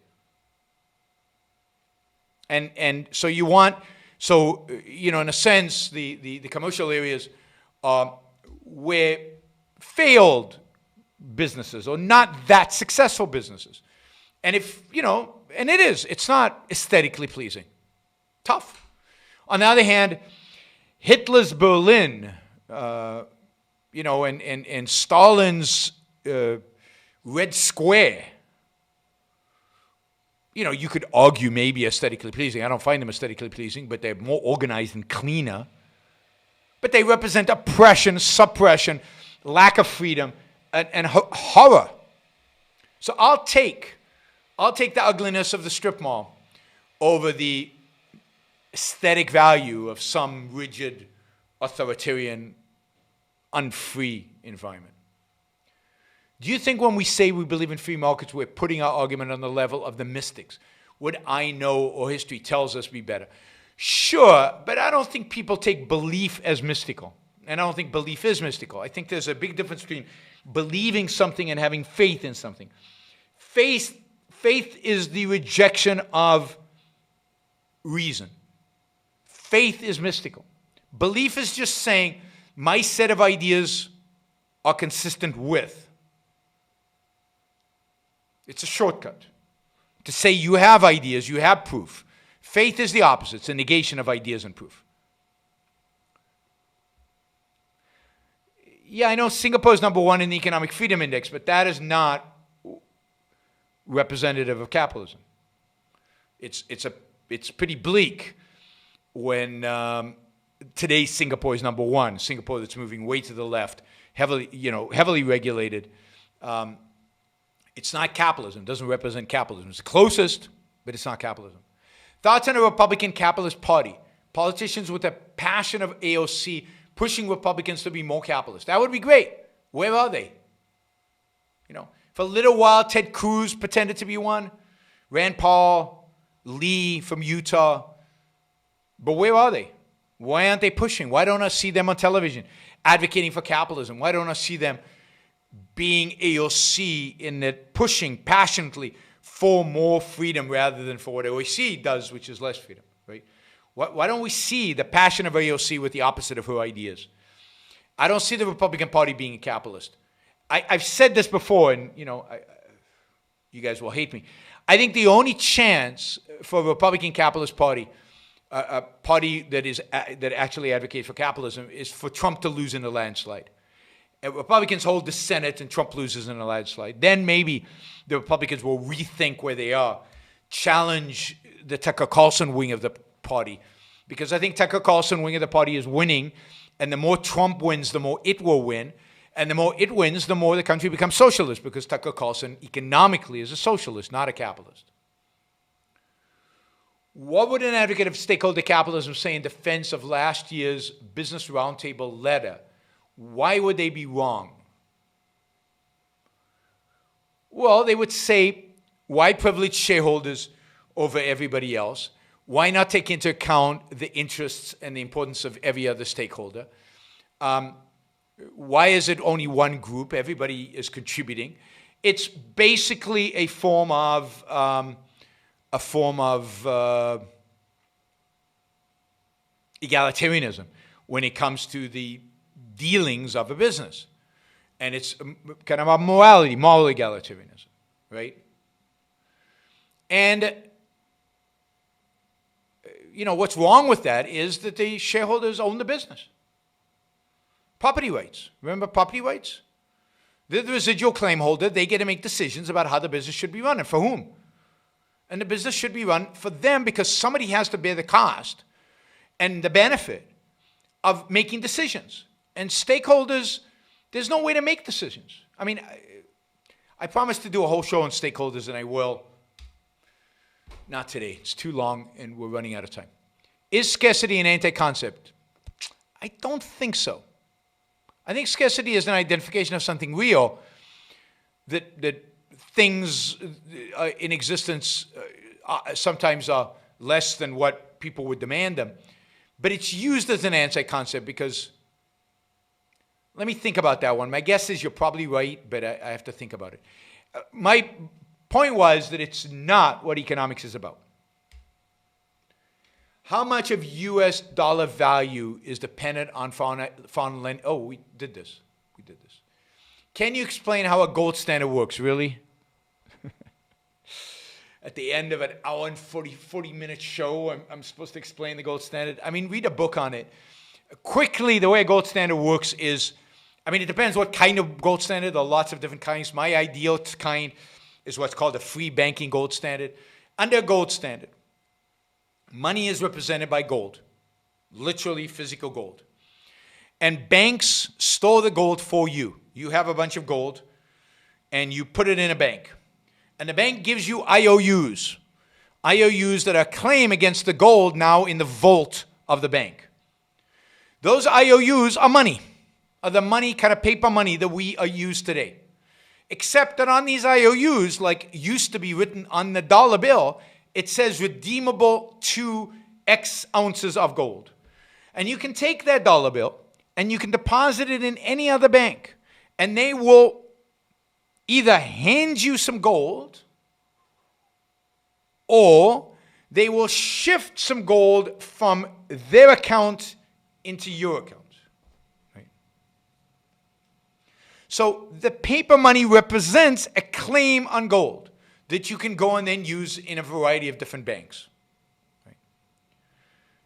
And so you want, in a sense, the commercial areas where failed businesses or not that successful businesses. And it's not aesthetically pleasing. Tough. On the other hand, Hitler's Berlin, and Stalin's Red Square, you could argue maybe aesthetically pleasing. I don't find them aesthetically pleasing, but they're more organized and cleaner. But they represent oppression, suppression, lack of freedom, and horror. So I'll take the ugliness of the strip mall over the aesthetic value of some rigid, authoritarian, unfree environment. Do you think when we say we believe in free markets, we're putting our argument on the level of the mystics? Would I know or history tells us be better? Sure, but I don't think people take belief as mystical. And I don't think belief is mystical. I think there's a big difference between believing something and having faith in something. Faith is the rejection of reason. Faith is mystical. Belief is just saying, my set of ideas are consistent with. It's a shortcut. To say you have ideas, you have proof. Faith is the opposite. It's a negation of ideas and proof. Yeah, I know Singapore is #1 in the Economic Freedom Index, but that is not representative of capitalism. It's pretty bleak when today's Singapore is #1. Singapore that's moving way to the left, heavily regulated. It's not capitalism. It doesn't represent capitalism. It's the closest, but it's not capitalism. Thoughts on a Republican Capitalist Party? Politicians with a passion of AOC pushing Republicans to be more capitalist. That would be great. Where are they? For a little while, Ted Cruz pretended to be one. Rand Paul, Lee from Utah. But where are they? Why aren't they pushing? Why don't I see them on television advocating for capitalism? Why don't I see them being AOC in that pushing passionately for more freedom rather than for what AOC does, which is less freedom, right? Why don't we see the passion of AOC with the opposite of her ideas? I don't see the Republican Party being a capitalist. I've said this before, and you guys will hate me. I think the only chance for a Republican Capitalist Party, a party that actually advocates for capitalism, is for Trump to lose in a landslide. If Republicans hold the Senate and Trump loses in a landslide, then maybe the Republicans will rethink where they are, challenge the Tucker Carlson wing of the party, because I think Tucker Carlson wing of the party is winning, and the more Trump wins, the more it will win, and the more it wins, the more the country becomes socialist, because Tucker Carlson economically is a socialist, not a capitalist. What would an advocate of stakeholder capitalism say in defense of last year's Business Roundtable letter? Why would they be wrong? Well, they would say, why privilege shareholders over everybody else? Why not take into account the interests and the importance of every other stakeholder? Why is it only one group? Everybody is contributing. It's basically a form of egalitarianism when it comes to the dealings of a business. And it's kind of a moral egalitarianism, right? And what's wrong with that is that the shareholders own the business. Property rights. Remember property rights? They're the residual claim holder. They get to make decisions about how the business should be run and for whom. And the business should be run for them because somebody has to bear the cost and the benefit of making decisions. And stakeholders, there's no way to make decisions. I mean, I promised to do a whole show on stakeholders, and I will. Not today. It's too long, and we're running out of time. Is scarcity an anti-concept? I don't think so. I think scarcity is an identification of something real, that things in existence sometimes are less than what people would demand them. But it's used as an anti-concept because, let me think about that one. My guess is you're probably right, but I have to think about it. My point was that it's not what economics is about. How much of U.S. dollar value is dependent on foreign lending? Oh, we did this. Can you explain how a gold standard works, really? At the end of an hour and 40-minute show, I'm supposed to explain the gold standard? I mean, read a book on it. Quickly, the way a gold standard works is, it depends what kind of gold standard. There are lots of different kinds. My ideal kind is what's called a free banking gold standard. Under a gold standard, money is represented by gold, literally physical gold. And banks store the gold for you. You have a bunch of gold, and you put it in a bank. And the bank gives you IOUs, IOUs that are a claim against the gold now in the vault of the bank. Those IOUs are money, are the money, kind of paper money that we use today. Except that on these IOUs, like used to be written on the dollar bill, it says redeemable to X ounces of gold. And you can take that dollar bill and you can deposit it in any other bank. And they will either hand you some gold or they will shift some gold from their account into your account. Right? So the paper money represents a claim on gold that you can go and then use in a variety of different banks. Right?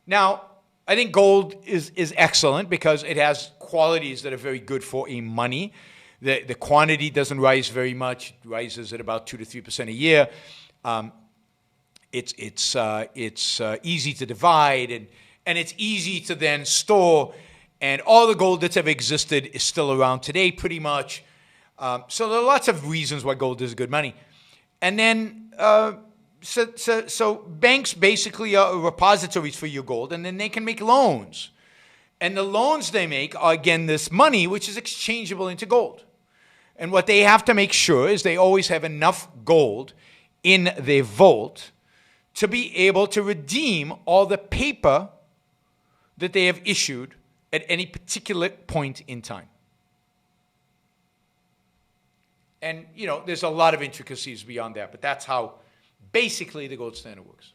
Now, I think gold is excellent because it has qualities that are very good for a money. The quantity doesn't rise very much. It rises at about 2 to 3% a year. It's easy to divide, and it's easy to then store. And all the gold that's ever existed is still around today, pretty much. So there are lots of reasons why gold is good money. And then, so banks basically are repositories for your gold, and then they can make loans. And the loans they make are, again, this money, which is exchangeable into gold. And what they have to make sure is they always have enough gold in their vault to be able to redeem all the paper that they have issued at any particular point in time. And, you know, there's a lot of intricacies beyond that, but that's how basically the gold standard works.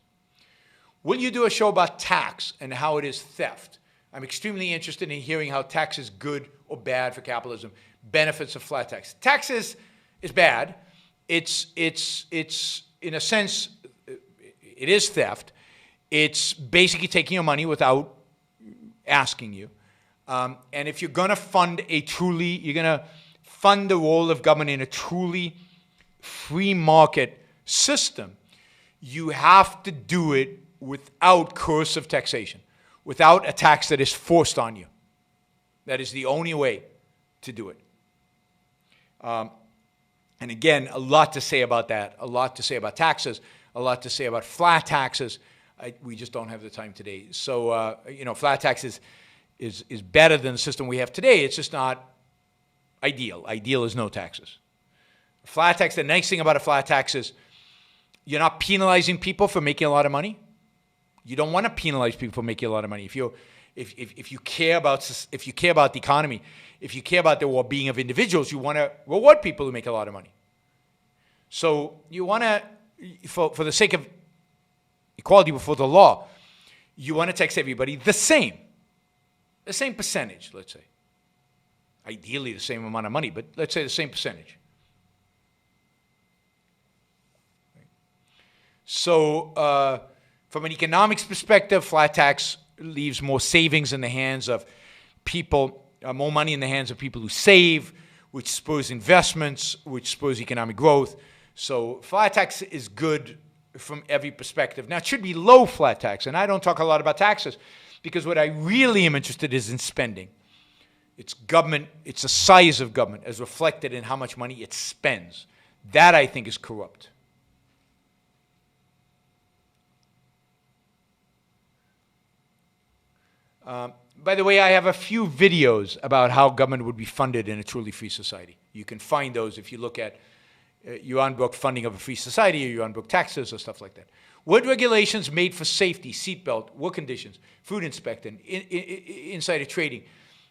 Will you do a show about tax and how it is theft? I'm extremely interested in hearing how tax is good or bad for capitalism. Benefits of flat tax. Taxes is bad. It's in a sense, it is theft. It's basically taking your money without asking you. And if you're going to fund you're going to fund the role of government in a truly free market system, you have to do it without coercive taxation, without a tax that is forced on you. That is the only way to do it. And again, a lot to say about that, a lot to say about taxes, a lot to say about flat taxes. We just don't have the time today. So, you know, flat taxes is better than the system we have today. It's just not ideal. Ideal is no taxes. Flat tax, the nice thing about a flat tax is you're not penalizing people for making a lot of money. You don't want to penalize people for making a lot of money. If you care about the economy, if you care about the well-being of individuals, you want to reward people who make a lot of money. So you want to, for the sake of equality before the law, you want to tax everybody the same percentage, let's say. Ideally the same amount of money, but let's say the same percentage. So from an economics perspective, flat tax leaves more savings in the hands of people, more money in the hands of people who save, which spurs investments, which spurs economic growth. So flat tax is good from every perspective. Now, it should be low flat tax, and I don't talk a lot about taxes because what I really am interested in is in spending. It's government, it's the size of government as reflected in how much money it spends. That, I think, is corrupt. By the way, I have a few videos about how government would be funded in a truly free society. You can find those if you look at Yaron Brook funding of a free society or Yaron Brook taxes or stuff like that. Would regulations made for safety, seatbelt, work conditions, food inspection, insider trading?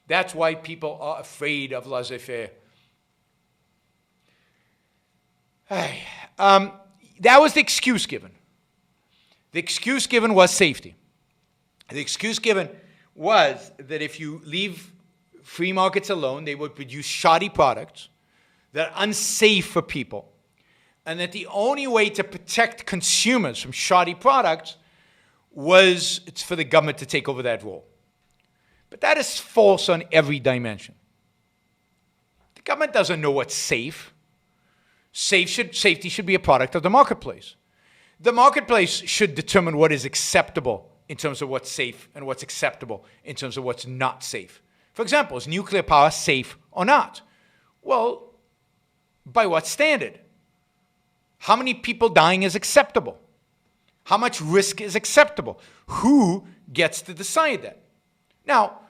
That's why people are afraid of laissez-faire. That was the excuse given. The excuse given was safety. The excuse given was that if you leave free markets alone, they would produce shoddy products that are unsafe for people, and that the only way to protect consumers from shoddy products was for the government to take over that role. But that is false on every dimension. The government doesn't know what's safe. Safety should be a product of the marketplace. The marketplace should determine what is acceptable in terms of what's safe and what's acceptable in terms of what's not safe. For example, is nuclear power safe or not? Well, by what standard? How many people dying is acceptable? How much risk is acceptable? Who gets to decide that? Now,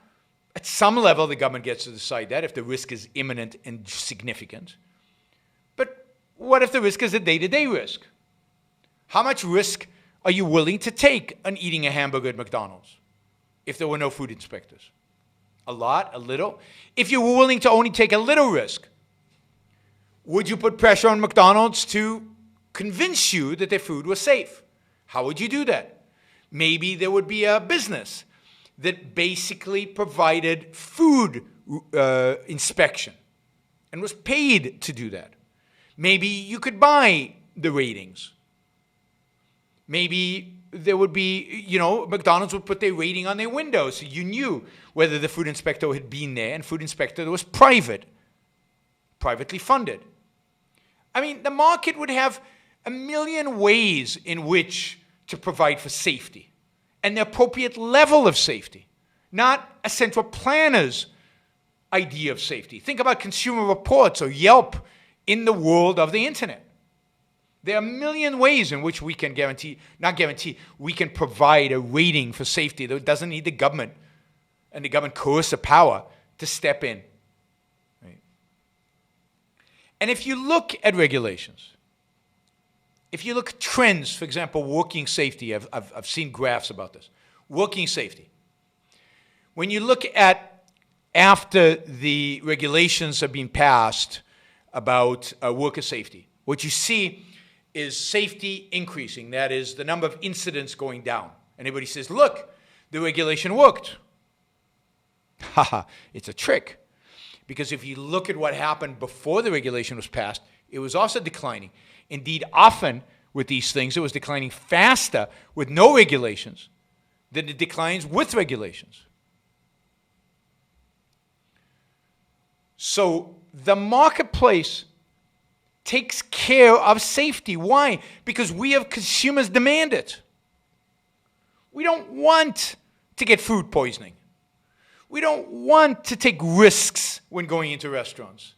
at some level, the government gets to decide that if the risk is imminent and significant. But what if the risk is a day-to-day risk? How much risk are you willing to take on eating a hamburger at McDonald's if there were no food inspectors? A lot? A little? If you were willing to only take a little risk, would you put pressure on McDonald's to convince you that their food was safe? How would you do that? Maybe there would be a business that basically provided food inspection and was paid to do that. Maybe you could buy the ratings. Maybe there would be, McDonald's would put their rating on their windows, so you knew whether the food inspector had been there, and food inspector was privately funded. I mean, the market would have a million ways in which to provide for safety and the appropriate level of safety, not a central planner's idea of safety. Think about Consumer Reports or Yelp in the world of the internet. There are a million ways in which we can we can provide a rating for safety that doesn't need the government and the government coercive power to step in. Right? And if you look at regulations, if you look at trends, for example, working safety, I've seen graphs about this, working safety. When you look at after the regulations have been passed about worker safety, what you see is safety increasing. That is, the number of incidents going down. And everybody says, look, the regulation worked. Haha, it's a trick. Because if you look at what happened before the regulation was passed, it was also declining. Indeed, often with these things, it was declining faster with no regulations than it declines with regulations. So the marketplace takes care of safety. Why? Because we as consumers demand it. We don't want to get food poisoning. We don't want to take risks when going into restaurants.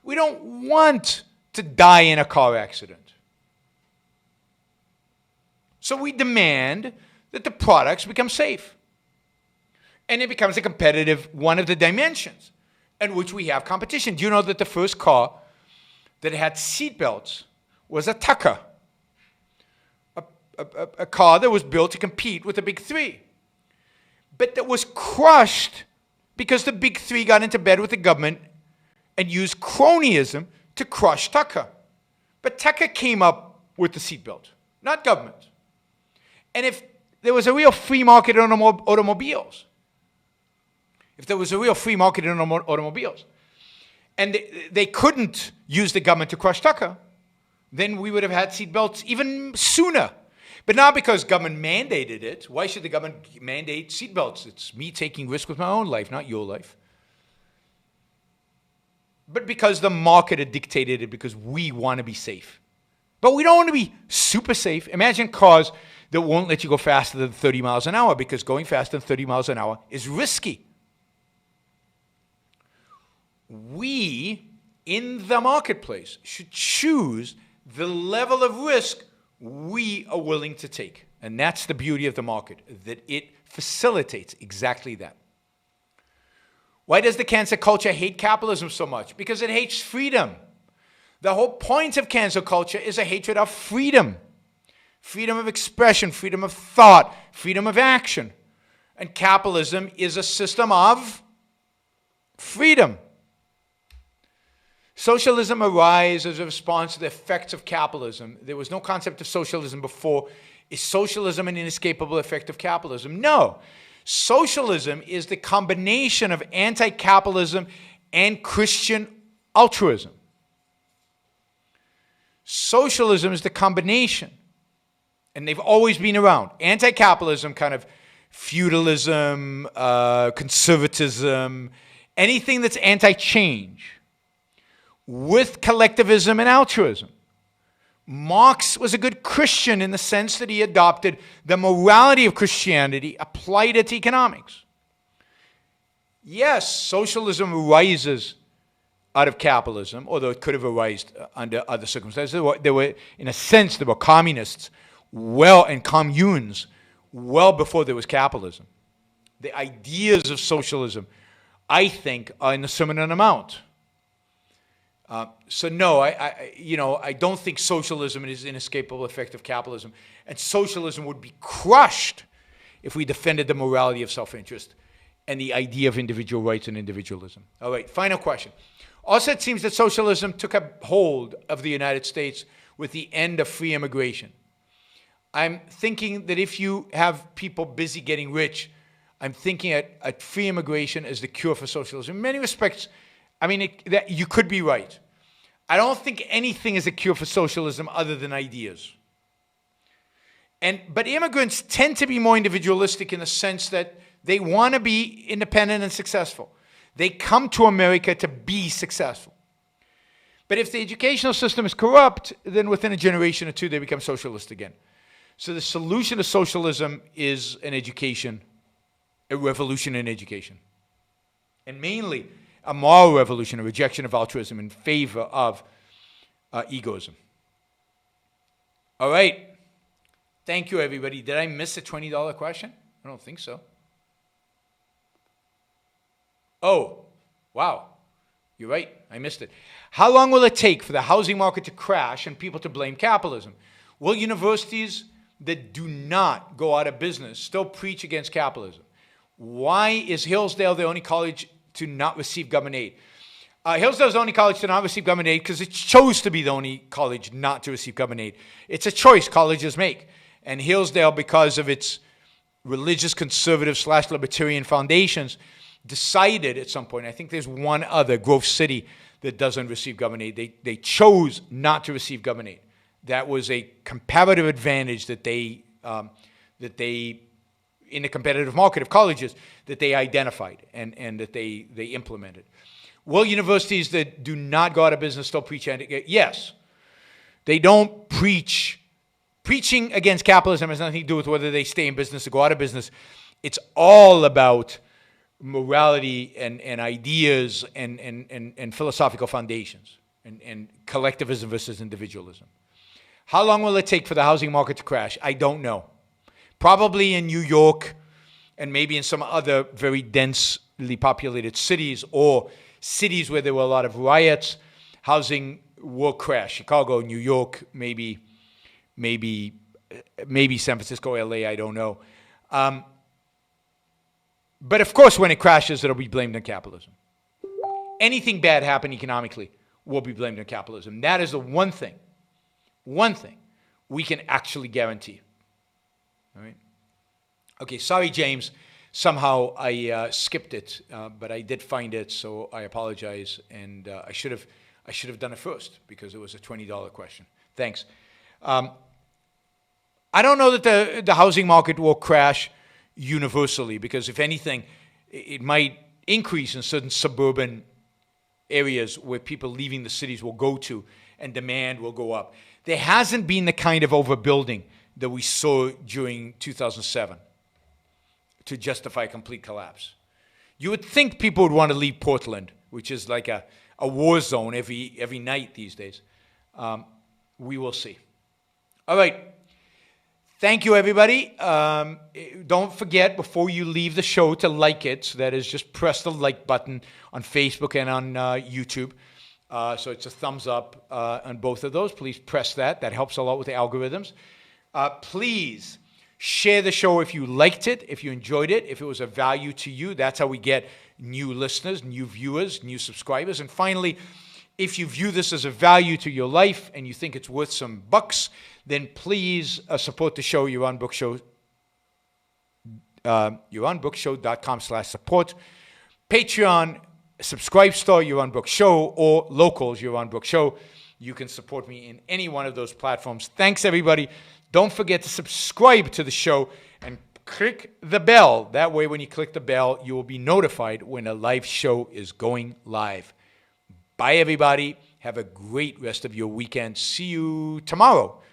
We don't want to die in a car accident. So we demand that the products become safe. And it becomes a competitive one of the dimensions in which we have competition. Do you know that the first car that had seatbelts was a Tucker, a car that was built to compete with the big three, but that was crushed because the big three got into bed with the government and used cronyism to crush Tucker. But Tucker came up with the seatbelt, not government. And if there was a real free market in automobiles, and they couldn't use the government to crush Tucker, then we would have had seatbelts even sooner. But not because government mandated it. Why should the government mandate seatbelts? It's me taking risks with my own life, not your life. But because the market had dictated it, because we want to be safe. But we don't want to be super safe. Imagine cars that won't let you go faster than 30 miles an hour, because going faster than 30 miles an hour is risky. We, in the marketplace, should choose the level of risk we are willing to take. And that's the beauty of the market, that it facilitates exactly that. Why does the cancel culture hate capitalism so much? Because it hates freedom. The whole point of cancel culture is a hatred of freedom. Freedom of expression, freedom of thought, freedom of action. And capitalism is a system of freedom. Socialism arose as a response to the effects of capitalism. There was no concept of socialism before. Is socialism an inescapable effect of capitalism? No. Socialism is the combination of anti-capitalism and Christian altruism. Socialism is the combination, and they've always been around. Anti-capitalism, kind of feudalism, conservatism, anything that's anti-change, with collectivism and altruism. Marx was a good Christian in the sense that he adopted the morality of Christianity, applied it to economics. Yes, socialism arises out of capitalism, although it could have arisen under other circumstances. There were, in a sense, there were communists and communes well before there was capitalism. The ideas of socialism, I think, are in the Sermon on the Mount. So no, I don't think socialism is an inescapable effect of capitalism. And socialism would be crushed if we defended the morality of self-interest and the idea of individual rights and individualism. All right, final question. Also, it seems that socialism took a hold of the United States with the end of free immigration. I'm thinking that if you have people busy getting rich, I'm thinking at free immigration as the cure for socialism. In many respects, you could be right. I don't think anything is a cure for socialism other than ideas. But immigrants tend to be more individualistic in the sense that they want to be independent and successful. They come to America to be successful. But if the educational system is corrupt, then within a generation or two, they become socialist again. So the solution to socialism is an education, a revolution in education. And mainly a moral revolution, a rejection of altruism in favor of egoism. All right. Thank you, everybody. Did I miss a $20 question? I don't think so. Oh, wow. You're right. I missed it. How long will it take for the housing market to crash and people to blame capitalism? Will universities that do not go out of business still preach against capitalism? Why is Hillsdale the only college to not receive government aid? Hillsdale's the only college to not receive government aid because it chose to be the only college not to receive government aid. It's a choice colleges make. And Hillsdale, because of its religious conservative / libertarian foundations, decided at some point, I think there's one other, Grove City, that doesn't receive government aid. They chose not to receive government aid. That was a comparative advantage that they, in the competitive market of colleges, that they identified and that they implemented. Will universities that do not go out of business still preach? Yes. They don't preach. Preaching against capitalism has nothing to do with whether they stay in business or go out of business. It's all about morality and ideas and philosophical foundations and collectivism versus individualism. How long will it take for the housing market to crash? I don't know. Probably in New York and maybe in some other very densely populated cities or cities where there were a lot of riots, housing will crash. Chicago, New York, maybe San Francisco, LA, I don't know. But of course, when it crashes, it'll be blamed on capitalism. Anything bad happen economically will be blamed on capitalism. That is the one thing we can actually guarantee. All right? Okay, sorry, James. Somehow I skipped it, but I did find it, so I apologize. And I should have done it first because it was a $20 question. Thanks. I don't know that the housing market will crash universally because, if anything, it might increase in certain suburban areas where people leaving the cities will go to and demand will go up. There hasn't been the kind of overbuilding that we saw during 2007 to justify a complete collapse. You would think people would want to leave Portland, which is like a war zone every night these days. We will see. All right. Thank you, everybody. Don't forget, before you leave the show, to like it. So that is, just press the like button on Facebook and on YouTube. So it's a thumbs up on both of those. Please press that. That helps a lot with the algorithms. Please share the show if you liked it, if you enjoyed it, if it was of value to you. That's how we get new listeners, new viewers, new subscribers. And finally, if you view this as a value to your life and you think it's worth some bucks, then please support the show, Yaron Brook Show, yaronbrookshow.com/support. Patreon, Subscribe Star, Yaron Brook Show, or Locals, Yaron Brook Show. You can support me in any one of those platforms. Thanks, everybody. Don't forget to subscribe to the show and click the bell. That way, when you click the bell, you will be notified when a live show is going live. Bye, everybody. Have a great rest of your weekend. See you tomorrow